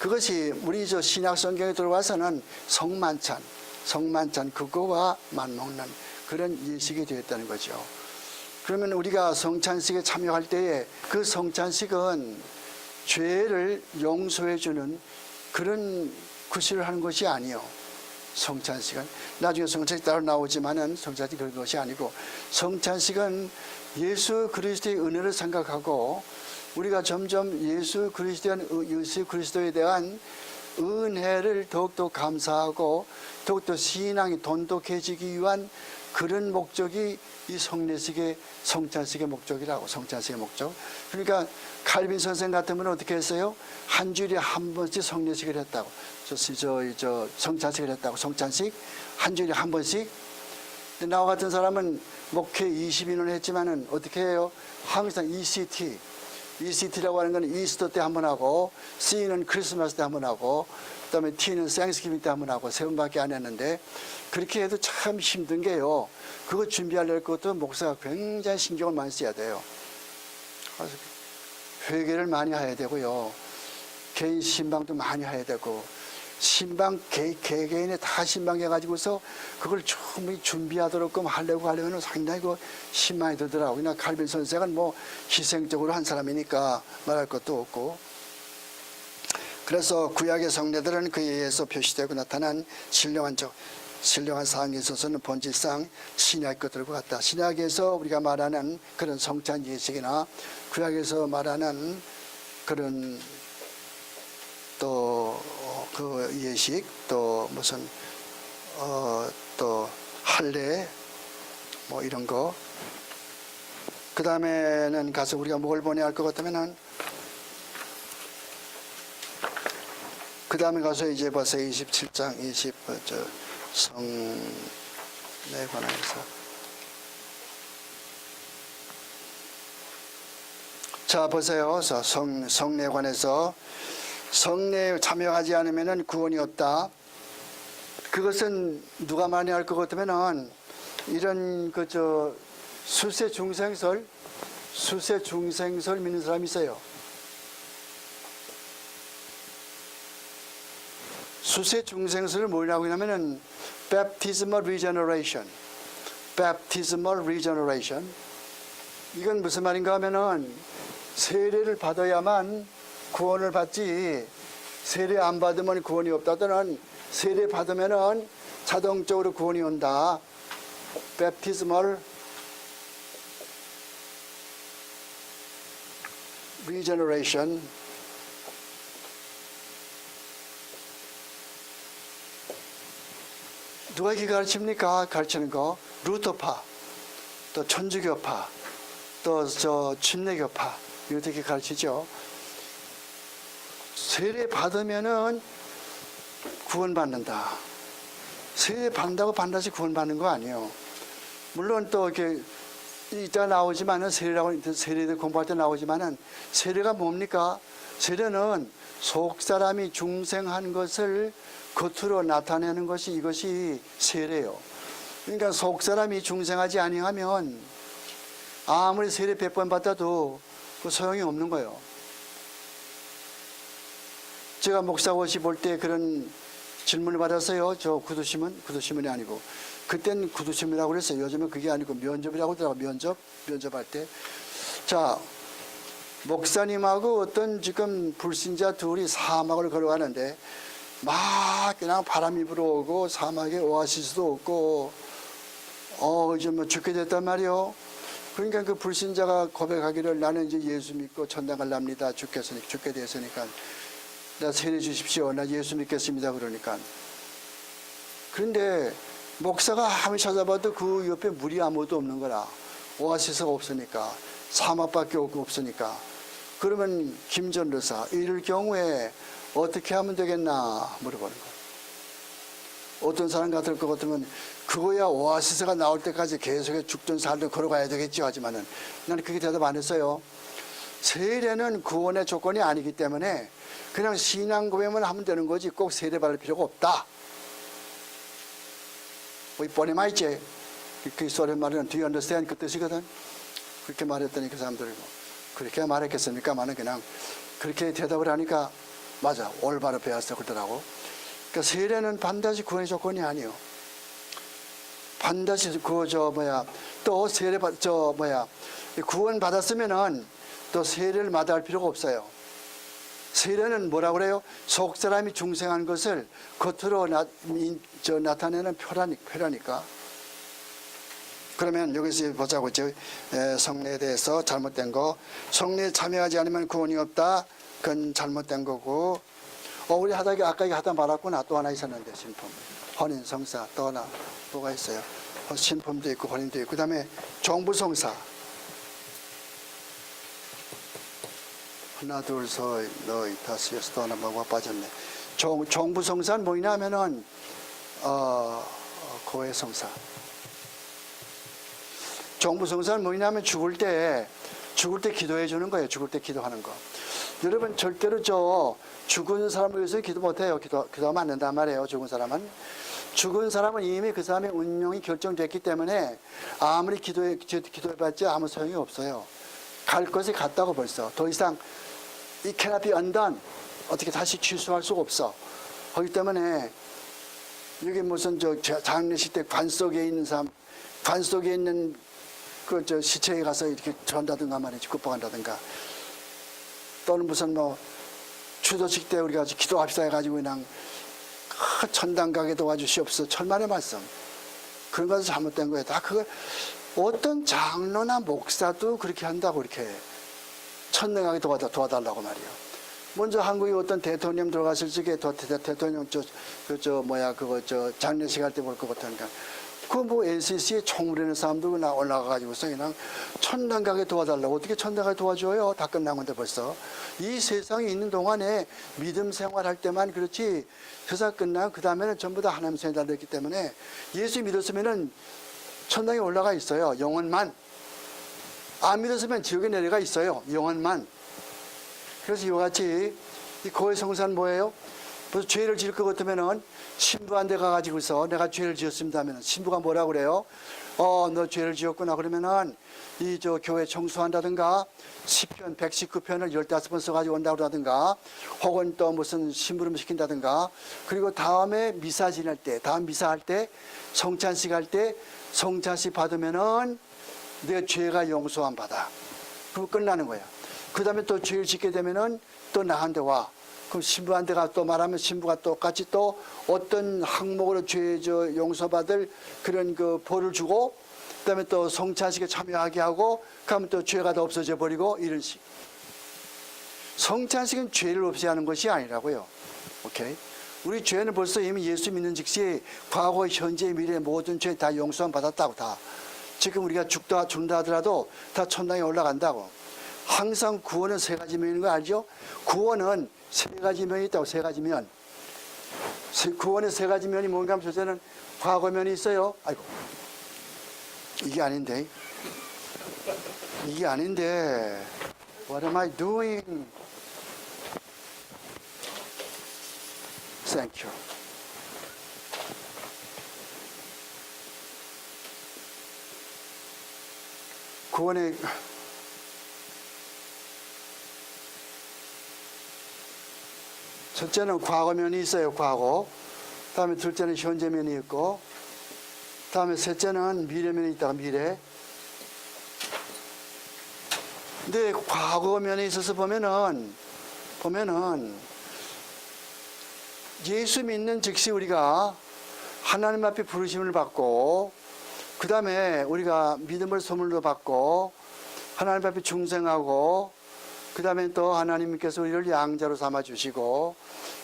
그것이 우리 신약 성경에 들어와서는 성만찬 그거와 맞먹는 그런 예식이 되었다는 거죠. 그러면 우리가 성찬식에 참여할 때에 그 성찬식은 죄를 용서해 주는 그런 구실을 하는 것이 아니요. 성찬식은 나중에 성찬식 따로 나오지만은 성찬식 그런 것이 아니고, 성찬식은 예수 그리스도의 은혜를 생각하고 우리가 점점 예수 그리스도에 대한 은혜를 더욱더 감사하고 더욱더 신앙이 돈독해지기 위한 그런 목적이 이 성찬식의 목적이라고. 성찬식의 목적. 그러니까 칼빈 선생 같으면 어떻게 했어요? 한 주일에 한 번씩 성례식을 했다고. 성찬식을 했다고. 성찬식 한 주일에 한 번씩. 나와 같은 사람은 목회 20년을 했지만은 어떻게 해요? 항상 ECT라고 하는 건 이스터 때 한 번 하고, C는 크리스마스 때 한 번 하고, 그다음에 T는 땡스기빙 때 한 번 하고, 세 번밖에 안 했는데, 그렇게 해도 참 힘든 게요. 그거 준비하려는 것도 목사가 굉장히 신경을 많이 써야 돼요. 그래서 회개를 많이 해야 되고요. 개인 신방도 많이 해야 되고, 신방 개개인에 다 신방해 가지고서 그걸 충분히 준비하도록 하려면 상당히 힘 많이 들더라고요. 그냥 칼빈 선생은 희생적으로 한 사람이니까 말할 것도 없고. 그래서 구약의 성례들은 그에 의해서 표시되고 나타난 신령한 사항에 있어서는 본질상 신약 것들과 같다. 신약에서 우리가 말하는 그런 성찬 예식이나 구약에서 말하는 그런 또 그 예식, 또 무슨 또 할례 이런 거. 그 다음에는 가서 우리가 뭘 본해야 할 것 같으면은, 그 다음에 가서 이제 벌써 27장 성례 관해서. 자, 보세요. 성례 관해서 성례에 참여하지 않으면 구원이 없다. 그것은 누가 많이 할 것 같으면은 이런 수세 중생설 믿는 사람이 있어요. 수세 중생설을 뭐라고 하냐면은 baptismal regeneration. 이건 무슨 말인가 하면은 세례를 받아야만 구원을 받지, 세례 안 받으면 구원이 없다. 또는 세례 받으면은 자동적으로 구원이 온다. baptismal regeneration. 누가 이렇게 가르칩니까? 가르치는 거 루터파, 또 천주교파, 또 침례교파 이렇게 가르치죠. 세례 받으면은 구원받는다. 세례 받는다고 반드시 구원받는 거 아니에요. 물론 또 이렇게 이따 나오지만은 세례를 공부할 때 나오지만은 세례가 뭡니까? 세례는 속 사람이 중생한 것을 겉으로 나타내는 것이, 이것이 세례요. 그러니까 속 사람이 중생하지 아니하면 아무리 세례 100번 받아도 그 소용이 없는 거예요. 제가 목사고시 볼 때 그런 질문을 받았어요. 저 구두신문이 아니고, 그땐 구두신문이라고 그랬어요. 요즘은 그게 아니고 면접이라고 하더라고요. 면접할 때. 자, 목사님하고 어떤 지금 불신자 둘이 사막을 걸어가는데 막 그냥 바람이 불어오고 사막에 오아시스도 없고 이제 죽게 됐단 말이요. 그러니까 그 불신자가 고백하기를, 나는 이제 예수 믿고 천당 갈랍니다. 죽게 됐으니까 나 세례 주십시오. 나 예수 믿겠습니다. 그러니까. 그런데 목사가 아무리 찾아봐도 그 옆에 물이 아무것도 없는 거라. 오아시스가 없으니까. 사막밖에 없으니까. 그러면 김 전도사, 이럴 경우에 어떻게 하면 되겠나 물어보는 거예요. 어떤 사람 같을 것 같으면 그거야 오아시스가 나올 때까지 계속 죽든 살든 걸어가야 되겠죠 하지만은 나는 그게 대답 안 했어요. 세례는 구원의 조건이 아니기 때문에 그냥 신앙 고백만 하면 되는 거지 꼭 세례 받을 필요가 없다. 이 뻔히 말이지. 그 소리 말은 do you understand 그 뜻이거든. 그렇게 말했더니 그 사람들이 뭐 그렇게 말했겠습니까? 만은 그냥 그렇게 대답을 하니까 맞아 올바로 배웠어 그러더라고. 그러니까 세례는 반드시 구원의 조건이 아니요. 반드시 또 세례 구원 받았으면은 또 세례를 마다할 필요가 없어요. 세례는 뭐라고 그래요? 속 사람이 중생한 것을 겉으로 나타내는 표라니까. 그러면 여기서 보자고. 성례에 대해서 잘못된 거. 성례에 참여하지 않으면 구원이 없다. 그건 잘못된 거고. 우리 아까 하다 말았구나. 또 하나 있었는데, 신품. 혼인, 성사, 또 하나 뭐가 있어요? 신품도 있고 혼인도 있고. 그 다음에 종부성사. 하나, 둘, 셋, 넷, 다섯, 여섯, 또 하나 뭐가 빠졌네. 종부성사는 뭐냐 하면은 고해성사. 종부성사는 뭐냐면 죽을 때 기도해 주는 거예요. 죽을 때 기도하는 거. 여러분 절대로 죽은 사람을 위해서 기도 못해요. 기도하면 안 된단 말이에요. 죽은 사람은 이미 그 사람의 운명이 결정됐기 때문에 아무리 기도해봤자 아무 소용이 없어요. 갈 것이 갔다고 벌써. 더 이상 이 cannot be undone. 어떻게 다시 취소할 수가 없어. 그렇기 때문에 여기 무슨 장례식 때 관 속에 있는 시체에 가서 이렇게 전다든가 말이지, kup봉한다든가. 또는 무슨 추도식 때 우리가 기도합시다 해가지고 그냥 천당 가게 도와주시옵소서. 천만의 말씀. 그런 것은 잘못된 거예요. 다 그걸 어떤 장로나 목사도 그렇게 한다고 이렇게 천당 가게 도와달라고 말이에요. 먼저 한국에 어떤 대통령 들어갔을 적에 대통령 장례식 할 때 볼 것 같으니까 NCC에 총무라는 사람도 올라가가지고서 그냥 천당 가게 도와달라고. 어떻게 천당 가게 도와줘요? 다 끝난 건데 벌써. 이 세상에 있는 동안에 믿음 생활할 때만 그렇지 세상 끝나고 그 다음에는 전부 다 하나님 손에 달렸기 때문에 예수 믿었으면은 천당에 올라가 있어요. 영혼만. 안 믿었으면 지옥에 내려가 있어요. 영혼만. 그래서 이와 같이 이 고해 성사는 뭐예요? 벌써 죄를 지을 것 같으면은 신부한테 가가지고서 내가 죄를 지었습니다 하면은 신부가 뭐라고 그래요? 너 죄를 지었구나. 그러면은 교회 청소한다든가 시편 119편을 15번 써가지고 온다고 하든가 혹은 또 무슨 심부름 시킨다든가 그리고 다음에 미사 지낼 때, 다음 미사할 때 성찬식 할 때 성찬식 받으면은 내 죄가 용서함 받아. 그럼 끝나는 거야. 그 다음에 또 죄를 짓게 되면은 또 나한테 와. 그럼 신부한테 가 또 말하면 신부가 똑같이 또 어떤 항목으로 죄 용서받을 그런 벌을 주고 그다음에 또 성찬식에 참여하게 하고 그러면 또 죄가 다 없어져 버리고 이런 식. 성찬식은 죄를 없애하는 것이 아니라고요. 오케이? 우리 죄는 벌써 이미 예수 믿는 즉시 과거, 현재, 미래 모든 죄 다 용서함 받았다고 다. 지금 우리가 죽다 하더라도 다 천당에 올라간다고. 항상 구원은 세 가지 면인 거 알죠? 구원은 세 가지 면이 있다고. 세 가지 면. 구원의 세 가지 면이 뭔가 하면 첫째는 과거면이 있어요. 아이고 이게 아닌데 What am I doing? Thank you. 구원의 첫째는 과거면이 있어요. 과거. 다음에 둘째는 현재면이 있고 다음에 셋째는 미래면이 있다가 미래. 근데 과거면에 있어서 보면은 예수 믿는 즉시 우리가 하나님 앞에 부르심을 받고 그 다음에 우리가 믿음을 선물로 받고 하나님 앞에 중생하고 그 다음에 또 하나님께서 우리를 양자로 삼아주시고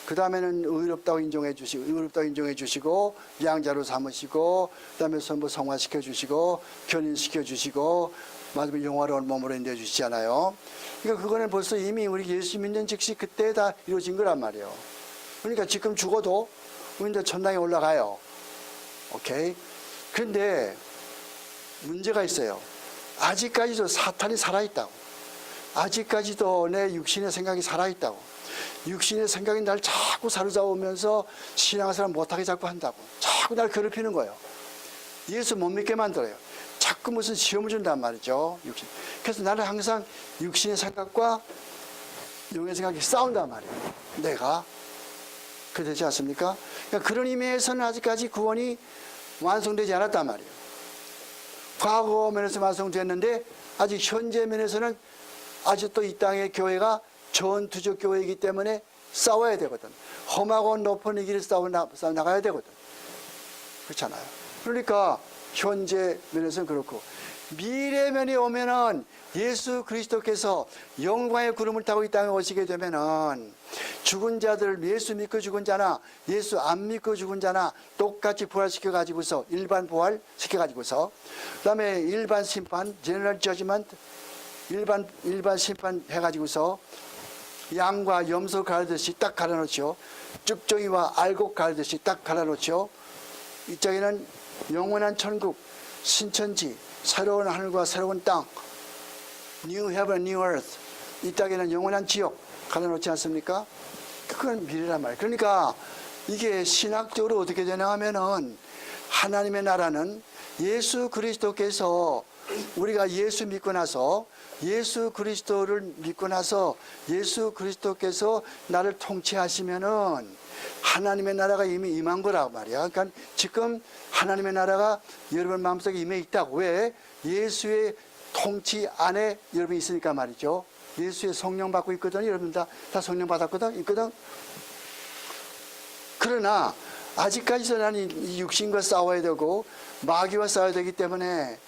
그 다음에는 의롭다고 인정해 주시고 양자로 삼으시고 그 다음에 전부 성화시켜 주시고 견인시켜 주시고 마지막에 영화로운 몸으로 인도해 주시잖아요. 그러니까 그거는 벌써 이미 우리 예수 믿는 즉시 그때 다 이루어진 거란 말이에요. 그러니까 지금 죽어도 우리는 천당에 올라가요. 오케이? 그런데 문제가 있어요. 아직까지도 사탄이 살아있다고. 아직까지도 내 육신의 생각이 살아있다고. 육신의 생각이 날 자꾸 사로잡으면서 신앙생활 못하게 자꾸 한다고. 자꾸 날 괴롭히는 거예요. 예수 못 믿게 만들어요. 자꾸 무슨 시험을 준단 말이죠. 육신. 그래서 나는 항상 육신의 생각과 영의 생각이 싸운단 말이에요. 내가. 그렇지 않습니까? 그러니까 그런 의미에서는 아직까지 구원이 완성되지 않았단 말이에요. 과거 면에서 완성됐는데 아직 현재 면에서는 아직도 이 땅의 교회가 전투적 교회이기 때문에 싸워야 되거든. 험하고 높은 이 길을 싸워 나가야 되거든. 그렇잖아요. 그러니까 현재 면에서는 그렇고, 미래 면에 오면은 예수 그리스도께서 영광의 구름을 타고 이 땅에 오시게 되면은 죽은 자들, 예수 믿고 죽은 자나 예수 안 믿고 죽은 자나 똑같이 부활시켜 가지고서, 일반 부활 시켜 가지고서, 그다음에 일반 심판, 제너럴 저지먼트, 일반 심판 해 가지고서 양과 염소 가르듯이 딱 갈아놓죠. 쭉정이와 알곡 가르듯이 딱 갈아놓죠. 이쪽에는 영원한 천국, 신천지, 새로운 하늘과 새로운 땅, New Heaven, New Earth, 이 땅에는 영원한 지옥 갈아놓지 않습니까? 그건 미래란 말이에요. 그러니까 이게 신학적으로 어떻게 되냐 하면은, 하나님의 나라는 예수 그리스도께서, 우리가 예수 믿고 나서, 예수 그리스도를 믿고 나서 예수 그리스도께서 나를 통치하시면은 하나님의 나라가 이미 임한 거라고 말이야. 그러니까 지금 하나님의 나라가 여러분 마음속에 임해 있다고. 왜? 예수의 통치 안에 여러분이 있으니까 말이죠. 예수의 성령 받고 있거든. 여러분 다 성령 받았거든. 있거든. 그러나 아직까지도 나는 이 육신과 싸워야 되고 마귀와 싸워야 되기 때문에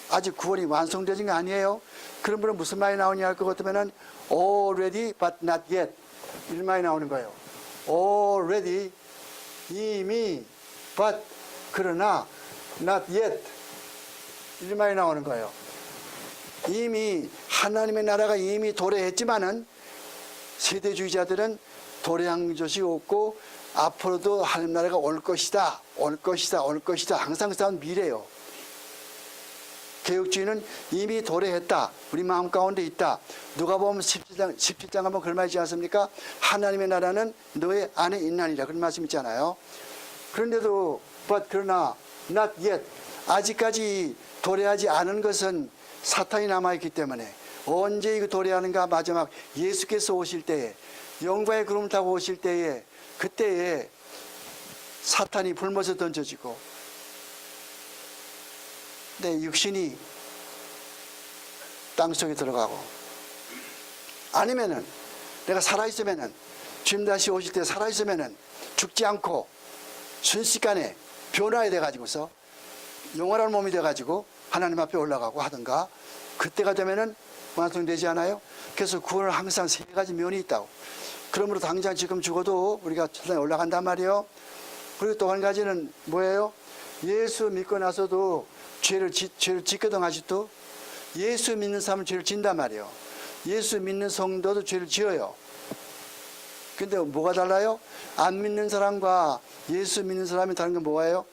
아직 구원이 완성되진 게 아니에요. 그런 분은 무슨 말이 나오냐 할 것 같으면은 already but not yet, 이런 말이 나오는 거예요. already, 이미, but, 그러나 not yet, 이런 말이 나오는 거예요. 이미 하나님의 나라가 이미 도래했지만은 세대주의자들은 도래한 것이 없고 앞으로도 하나님 나라가 올 것이다, 올 것이다, 올 것이다, 항상 싸운 미래예요. 개혁주의는 이미 도래했다. 우리 마음 가운데 있다. 누가 보면 17장 한번 그런 말 있지 않습니까? 하나님의 나라는 너의 안에 있나니라. 그런 말씀 있잖아요. 그런데도 but, 그러나 not yet, 아직까지 도래하지 않은 것은 사탄이 남아있기 때문에, 언제 이거 도래하는가? 마지막 예수께서 오실 때에, 영광의 구름을 타고 오실 때에, 그때에 사탄이 불못에 던져지고 내 육신이 땅속에 들어가고, 아니면은 내가 살아있으면은, 주님 다시 오실 때 살아있으면은 죽지 않고 순식간에 변화해 돼가지고서 영원한 몸이 돼가지고 하나님 앞에 올라가고 하든가, 그때가 되면은 완성되지 않아요? 그래서 구원은 항상 세 가지 면이 있다고. 그러므로 당장 지금 죽어도 우리가 천당에 올라간단 말이에요. 그리고 또 한 가지는 뭐예요? 예수 믿고 나서도 죄를 짓거든. 아직도 예수 믿는 사람은 죄를 짓단 말이에요. 예수 믿는 성도도 죄를 지어요. 근데 뭐가 달라요? 안 믿는 사람과 예수 믿는 사람이 다른 건 뭐예요?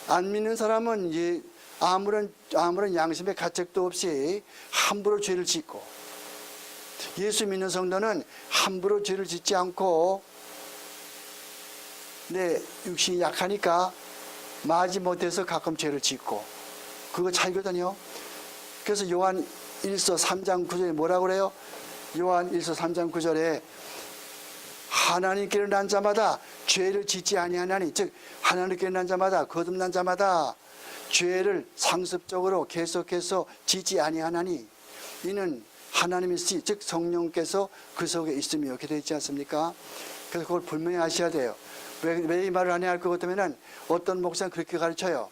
안 믿는 사람은 아무런 양심의 가책도 없이 함부로 죄를 짓고, 예수 믿는 성도는 함부로 죄를 짓지 않고 내 육신이 약하니까 마지 못해서 가끔 죄를 짓고, 그거 차이거든요. 그래서 요한 1서 3장 9절에 뭐라고 그래요? 요한 1서 3장 9절에 하나님께로 난 자마다 죄를 짓지 아니하나니, 즉 하나님께로 난 자마다, 거듭난 자마다 죄를 상습적으로 계속해서 짓지 아니하나니 이는 하나님의 씨, 즉 성령께서 그 속에 있으며, 이렇게 되어 있지 않습니까? 그래서 그걸 분명히 아셔야 돼요. 왜 이 말을 안 해야 할 것 같으면, 어떤 목사는 그렇게 가르쳐요.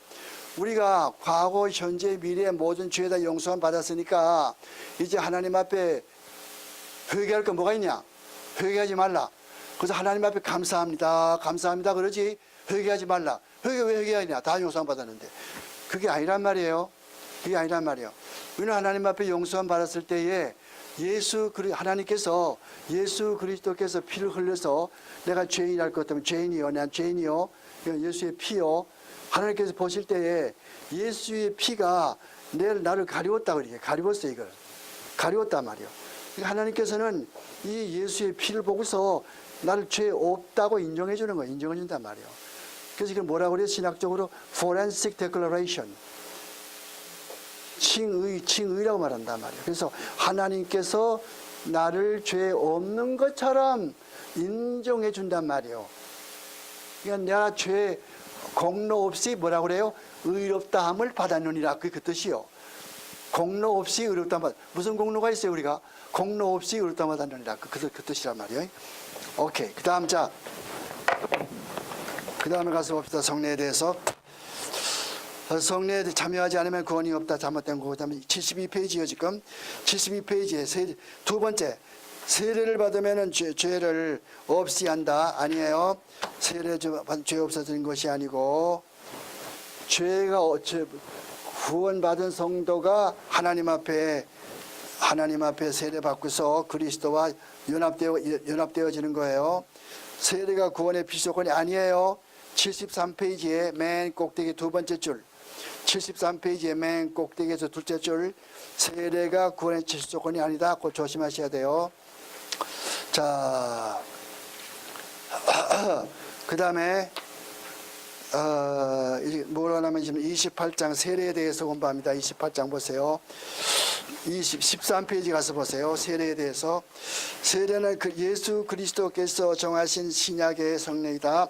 우리가 과거, 현재, 미래 모든 죄 다 용서함 받았으니까 이제 하나님 앞에 회개할 거 뭐가 있냐? 회개하지 말라. 그래서 하나님 앞에 감사합니다, 감사합니다 그러지 회개하지 말라. 왜 회개하냐? 다 용서함 받았는데. 그게 아니란 말이에요. 그게 아니란 말이에요. 우리는 하나님 앞에 용서함 받았을 때에 하나님께서, 예수 그리스도께서 피를 흘려서, 내가 죄인이랄 것 같으면 죄인이요, 난 죄인이요, 예수의 피요, 하나님께서 보실 때에 예수의 피가 나를 가리웠다. 그러게 가리웠어. 이걸 가리웠단 말이에요. 그러니까 하나님께서는 이 예수의 피를 보고서 나를 죄 없다고 인정해 주는 거예요. 인정해 준단 말이에요. 그래서 이게 뭐라고 그래요? 신학적으로 forensic declaration. 칭의라고 말한단 말이에요. 그래서 하나님께서 나를 죄 없는 것처럼 인정해 준단 말이에요. 그러니까 내가 죄 공로 없이 뭐라고 그래요? 의롭다함을 받았느니라. 그게 그 뜻이요. 공로 없이 의롭다함 받. 무슨 공로가 있어요 우리가? 공로 없이 의롭다함 받았느니라. 그 뜻이란 말이에요. 오케이. 그 다음에 가서 봅시다. 성례에 대해서. 성례에 참여하지 않으면 구원이 없다. 잘못된 거. 그다음에 72페이지요 지금. 72페이지에 두 번째. 세례를 받으면 죄를 없이 한다. 아니에요. 세례 죄 없어지는 것이 아니고 구원받은 성도가 하나님 앞에 세례 받고서 그리스도와 연합되어지는 거예요. 세례가 구원의 필수조건이 아니에요. 73페이지에 맨 꼭대기 두 번째 줄. 73페이지에 맨 꼭대기에서 둘째 줄. 세례가 구원의 필수조건이 아니다. 그거 조심하셔야 돼요. 자, 그 다음에 뭐라 하면 지금 28장 세례에 대해서 공부합니다. 28장 보세요. 13페이지 가서 보세요. 세례에 대해서. 세례는 예수 그리스도께서 정하신 신약의 성례이다.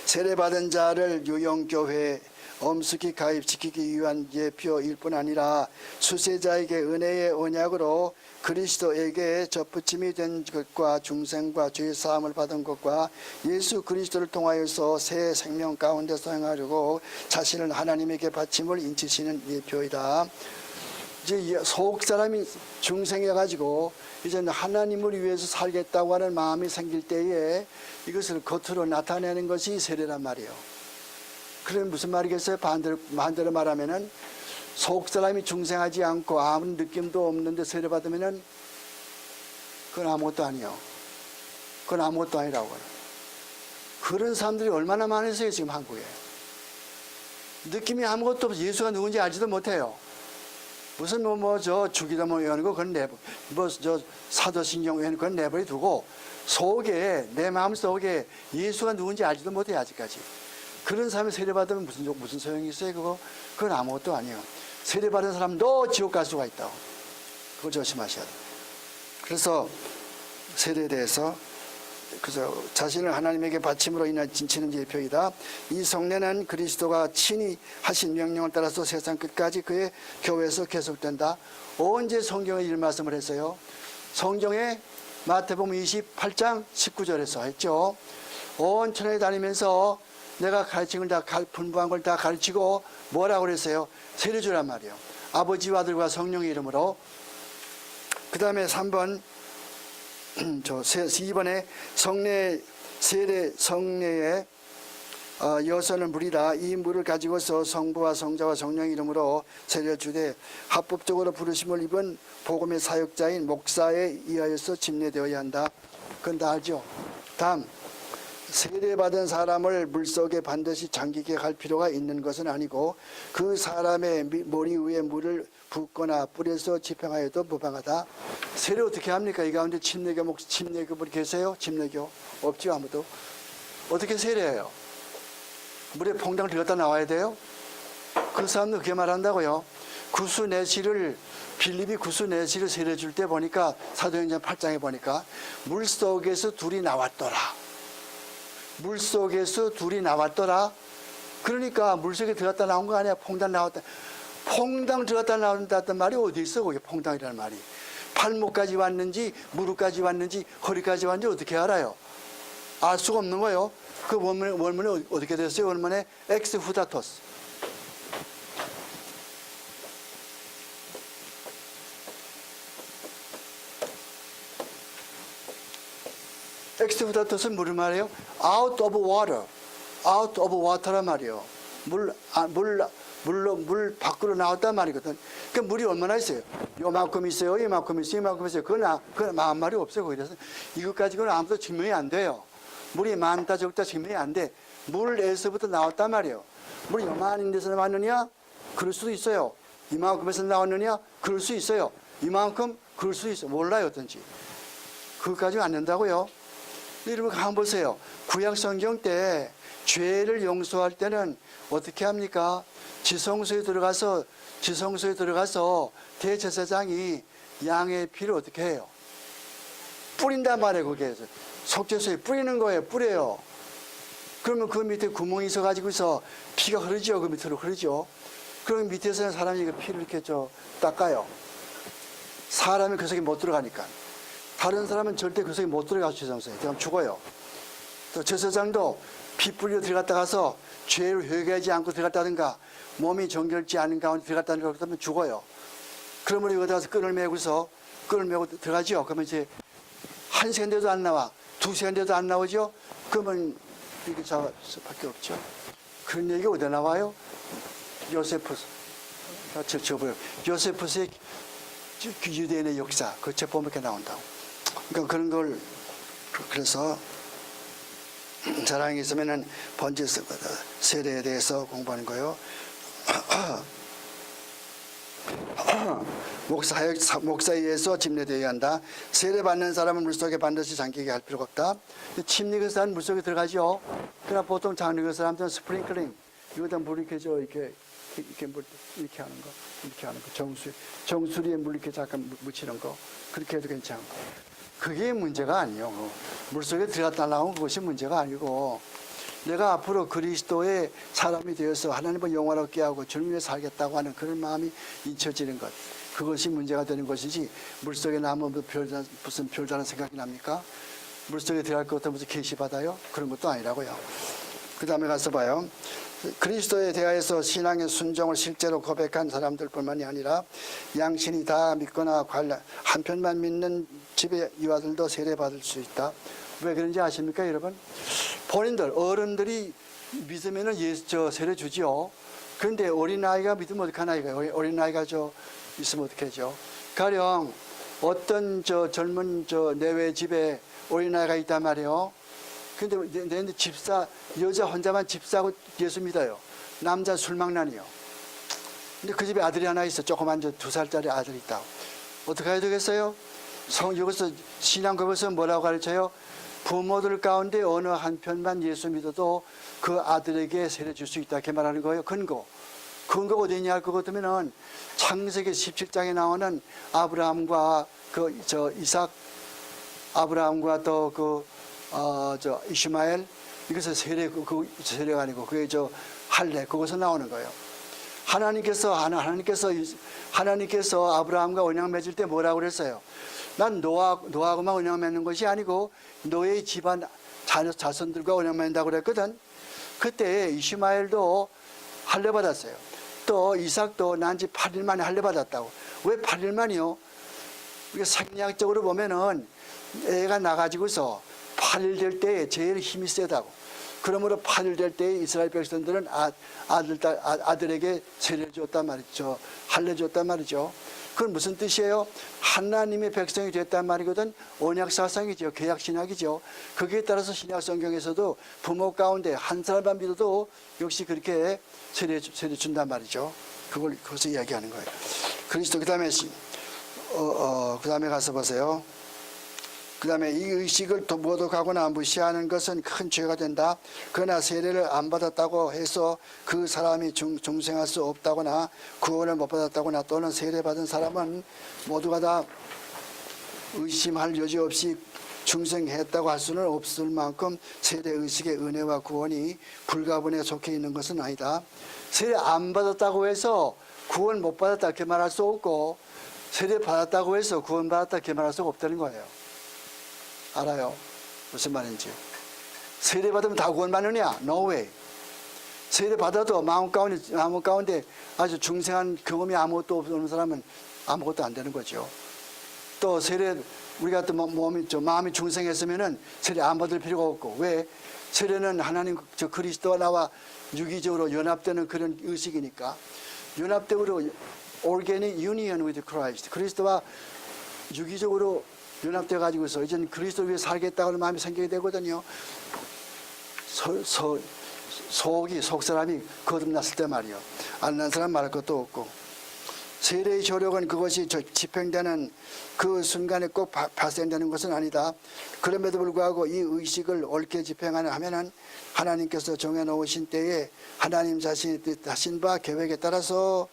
세례받은 자를 유영교회 엄숙히 가입시키기 위한 예표일 뿐 아니라 수세자에게 은혜의 언약으로 그리스도에게 접붙임이 된 것과 중생과 죄사함을 받은 것과 예수 그리스도를 통하여서 새 생명 가운데서 행하려고 자신을 하나님에게 바침을 인치시는 예표이다. 이제 속 사람이 중생해가지고 이제 하나님을 위해서 살겠다고 하는 마음이 생길 때에 이것을 겉으로 나타내는 것이 세례란 말이에요. 그럼 무슨 말이겠어요? 반대로 말하면은 속 사람이 중생하지 않고 아무 느낌도 없는데 세례 받으면은 그건 아무것도 아니에요. 그건 아무것도 아니라고. 그런 사람들이 얼마나 많으세요 지금 한국에. 느낌이 아무것도 없어. 예수가 누군지 알지도 못해요. 무슨 저 주기도문 외우고 그건 저 사도신경 외우는 그건 내버려 두고 속에 내 마음 속에 예수가 누군지 알지도 못해요 아직까지. 그런 사람이 세례받으면 무슨 소용이 있어요? 그건 아무것도 아니에요. 세례받은 사람도 지옥 갈 수가 있다고. 그거 조심하셔야 돼요. 그래서 세례에 대해서 자신을 하나님에게 바침으로 인한 진치는 예표이다. 이 성례는 그리스도가 친히 하신 명령을 따라서 세상 끝까지 그의 교회에서 계속된다. 언제 성경에 이런 말씀을 했어요? 성경에 마태복음 28장 19절에서 했죠. 온 천하에 다니면서 내가 가르친 걸 다 분부한 걸 다 가르치고 뭐라고 그랬어요? 세례 주란 말이에요. 아버지와 아들과 성령의 이름으로. 그 다음에 3번 2번에 성례에 여선은 물이다. 이 물을 가지고서 성부와 성자와 성령의 이름으로 세례를 주되 합법적으로 부르심을 입은 복음의 사역자인 목사에 의하여서 집례되어야 한다. 그건 다 알죠. 다음 세례받은 사람을 물속에 반드시 잠기게 할 필요가 있는 것은 아니고 그 사람의 머리 위에 물을 붓거나 뿌려서 집행하여도 무방하다. 세례 어떻게 합니까? 이 가운데 침례교분이 계세요? 침례교? 없죠 아무도. 어떻게 세례해요? 물에 퐁당 들어갔다 나와야 돼요? 그 사람도 그렇게 말한다고요. 빌립이 구수내시를 세례 줄 때 보니까 사도행전 8장에 보니까 물속에서 둘이 나왔더라. 물속에서 둘이 나왔더라. 그러니까 물속에 들어갔다 나온 거 아니야. 퐁당 나왔다. 퐁당 들어갔다 나온다는 말이 어디 있어? 거기 퐁당이라는 말이. 팔목까지 왔는지 무릎까지 왔는지 허리까지 왔는지 어떻게 알아요? 알 수가 없는 거예요. 그 원문에 어떻게 됐어요? 원문에 엑스 후다토스. 엑스 후다토스는 무슨 말이에요? out of water. out of water란 말이에요. 물 밖으로 나왔단 말이거든. 그 물이 얼마나 있어요? 요만큼 있어요. 이만큼 있어요. 이만큼 있어요. 그건 아무 말이 없어요. 그래서 이것 가지고는 아무도 증명이 안 돼요. 물이 많다 적다 증명이 안 돼. 물에서부터 나왔단 말이에요. 물이 요만한 데서 나왔느냐? 그럴 수도 있어요. 이만큼에서 나왔느냐? 그럴 수 있어요. 이만큼 그럴 수 있어. 몰라요, 어떤지. 그것까지 안 된다고요? 여러분, 한번 보세요. 구약 성경 때 죄를 용서할 때는 어떻게 합니까? 지성소에 들어가서 대제사장이 양의 피를 어떻게 해요? 뿌린단 말이에요, 거기에서. 속죄소에 뿌리는 거예요, 뿌려요. 그러면 그 밑에 구멍이 있어가지고서 피가 흐르죠, 그 밑으로 흐르죠. 그럼 밑에서는 사람이 그 피를 이렇게 닦아요. 사람이 그 속에 못 들어가니까. 다른 사람은 절대 그 속에 못 들어가서 지성소에. 그럼 죽어요. 또 제사장도 피 뿌리러 들어갔다 가서 죄를 회개하지 않고 들어갔다든가 몸이 정결지 않은 가운데 들어갔다든가 그러면 죽어요. 그러면 여기다 가서 끈을 메고 들어가죠. 그러면 이제 1시간 돼도 안 나와. 2시간 돼도 안 나오죠. 그러면 이렇게 잡을 수밖에 없죠. 그런 얘기가 어디에 나와요? 요세푸스. 요세푸스의 유대인의 역사. 그 책 보면 이렇게 나온다고. 그러니까 그런 걸, 그래서 자랑이 있으면은 번제 세례에 대해서 공부하는 거예요. 목사에 의해서 침례되어야 한다. 세례 받는 사람은 물속에 반드시 잠기게 할 필요가 없다. 침례한 사람은 물속에 들어가죠. 그러나 보통 잠기는 사람들은 스프링클링, 이거다 물 이렇게 물 이렇게 하는 거, 정수리에 물 이렇게 잠깐 묻히는 거, 그렇게 해도 괜찮고. 그게 문제가 아니에요. 물속에 들어갔다 나오면 그것이 문제가 아니고, 내가 앞으로 그리스도의 사람이 되어서 하나님을 영원하게 하고 주님 위해 살겠다고 하는 그런 마음이 잊혀지는 것, 그것이 문제가 되는 것이지, 물속에 나면 무슨 별다른 생각이 납니까? 물속에 들어갈 것부터 무슨 계시 받아요? 그런 것도 아니라고요. 그 다음에 가서 봐요. 그리스도에 대하여서 신앙의 순종을 실제로 고백한 사람들뿐만이 아니라 양신이 다 믿거나 한편만 믿는 집의 이와들도 세례받을 수 있다. 왜 그런지 아십니까, 여러분? 본인들, 어른들이 믿으면 세례 주지요. 그런데 어린아이가 믿으면 어떡하나, 이거예요. 어린아이가 있으면 어떡하죠? 가령 어떤 젊은 내외 집에 어린아이가 있단 말이에요. 근데 내 집사, 여자 혼자만 집사하고 예수 믿어요. 남자 술망난이요. 근데 그 집에 아들이 하나 있어. 조그만 2살짜리 아들이 있다고. 어떻게 해야 되겠어요? 여기서 신앙법에서 뭐라고 가르쳐요? 부모들 가운데 어느 한편만 예수 믿어도 그 아들에게 세례 줄 수 있다. 이렇게 말하는 거예요. 근거가 어디 있냐 할 것 같으면은 창세기 17장에 나오는 아브라함과 이삭, 아브라함과 또 이슈마엘, 이것은 세례가 아니고 그게 할례, 그것에서 나오는 거예요. 하나님께서 아브라함과 언약 맺을 때 뭐라고 그랬어요? 난 노아하고만 언약 맺는 것이 아니고 너의 집안 자손들과 언약 맺는다고 그랬거든. 그때 이슈마엘도 할례 받았어요. 또 이삭도 난 지 8일 만에 할례 받았다고. 왜 8일 만이요? 이게 생리학적으로 보면은 애가 나가지고서 8일 될 때에 제일 힘이 세다고. 그러므로 8일 될 때에 이스라엘 백성들은 아들에게 세례를 줬단 말이죠. 할례 줬단 말이죠. 그건 무슨 뜻이에요? 하나님의 백성이 됐단 말이거든. 언약사상이죠. 계약신약이죠. 거기에 따라서 신약 성경에서도 부모 가운데 한 사람만 믿어도 역시 그렇게 세례 준단 말이죠. 그것을 이야기하는 거예요. 그리스도, 그 다음에 가서 보세요. 그 다음에 이 의식을 모독하거나 무시하는 것은 큰 죄가 된다. 그러나 세례를 안 받았다고 해서 그 사람이 중생할 수 없다거나 구원을 못 받았다거나 또는 세례받은 사람은 모두가 다 의심할 여지 없이 중생했다고 할 수는 없을 만큼 세례의식의 은혜와 구원이 불가분에 속해 있는 것은 아니다. 세례 안 받았다고 해서 구원 못 받았다 이렇게 말할 수 없고, 세례 받았다고 해서 구원 받았다 이렇게 말할 수가 없다는 거예요. 알아요? 무슨 말인지. 세례 받으면 다 구원 받느냐? No way. 세례 받아도 마음 가운데 아주 중생한 경험이 아무것도 없는 사람은 아무것도 안 되는 거죠. 또 우리가 또 마음이 중생했으면은 세례 안 받을 필요가 없고. 왜? 세례는 하나님 그리스도와 나와 유기적으로 연합되는 그런 의식이니까. 연합적으로 organic union with Christ. 그리스도와 유기적으로 연합돼 가지고서 이제는 그리스도 위해 살겠다고 하는 마음이 생기게 되거든요. 속 사람이 거듭났을 때 말이요. 안 난 사람 말할 것도 없고. 세례의 조력은 그것이 집행되는 그 순간에 꼭 발생되는 것은 아니다. 그럼에도 불구하고 이 의식을 옳게 집행하면은 하나님께서 정해놓으신 때에 하나님 자신이 뜻하신 바 계획에 따라서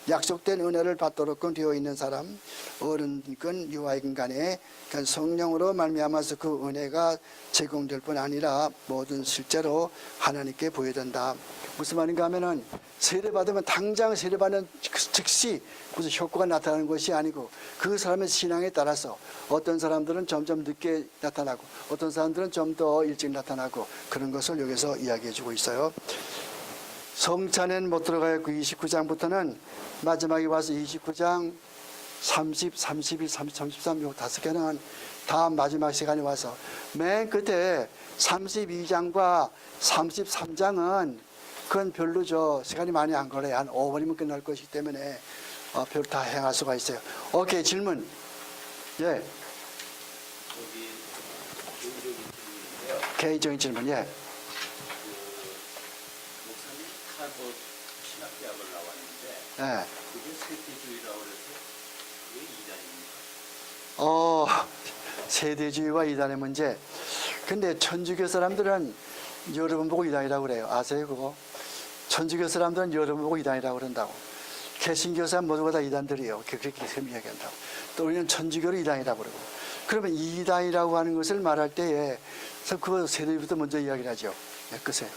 약속된 은혜를 받도록 되어 있는 사람, 어른이건 유아이건 간에 성령으로 말미암아서 그 은혜가 제공될 뿐 아니라 모든 실제로 하나님께 보여된다. 무슨 말인가 하면은 세례받으면 당장 세례받는 즉시 무슨 효과가 나타나는 것이 아니고 그 사람의 신앙에 따라서 어떤 사람들은 점점 늦게 나타나고 어떤 사람들은 좀 더 일찍 나타나고 그런 것을 여기서 이야기해 주고 있어요. 성찬에는 못 들어가요. 그 29장부터는 마지막에 와서 29장 30, 31, 30, 33, 요 5개는 다 마지막 시간에 와서 맨 끝에 32장과 33장은 그건 별로 시간이 많이 안 걸려요. 한 5분이면 끝날 것이기 때문에 별로 다 행할 수가 있어요. 오케이, 질문. 예. 개인적인 질문. 예. 하버드 신학대학을 나왔는데 예. 그게 세대주의라고 해서 그게 이단입니까? 세대주의와 이단의 문제. 근데 천주교 사람들은 여러 번 보고 이단이라고 그래요. 아세요 그거? 천주교 사람들은 여러 번 보고 이단이라고 그런다고. 개신교 사람 모두가 다 이단들이에요. 그렇게 이야기한다고. 또 우리는 천주교를 이단이라고 그러고. 그러면 이단이라고 하는 것을 말할 때에 그 세대부터 먼저 이야기를 하죠. 예, 끄세요.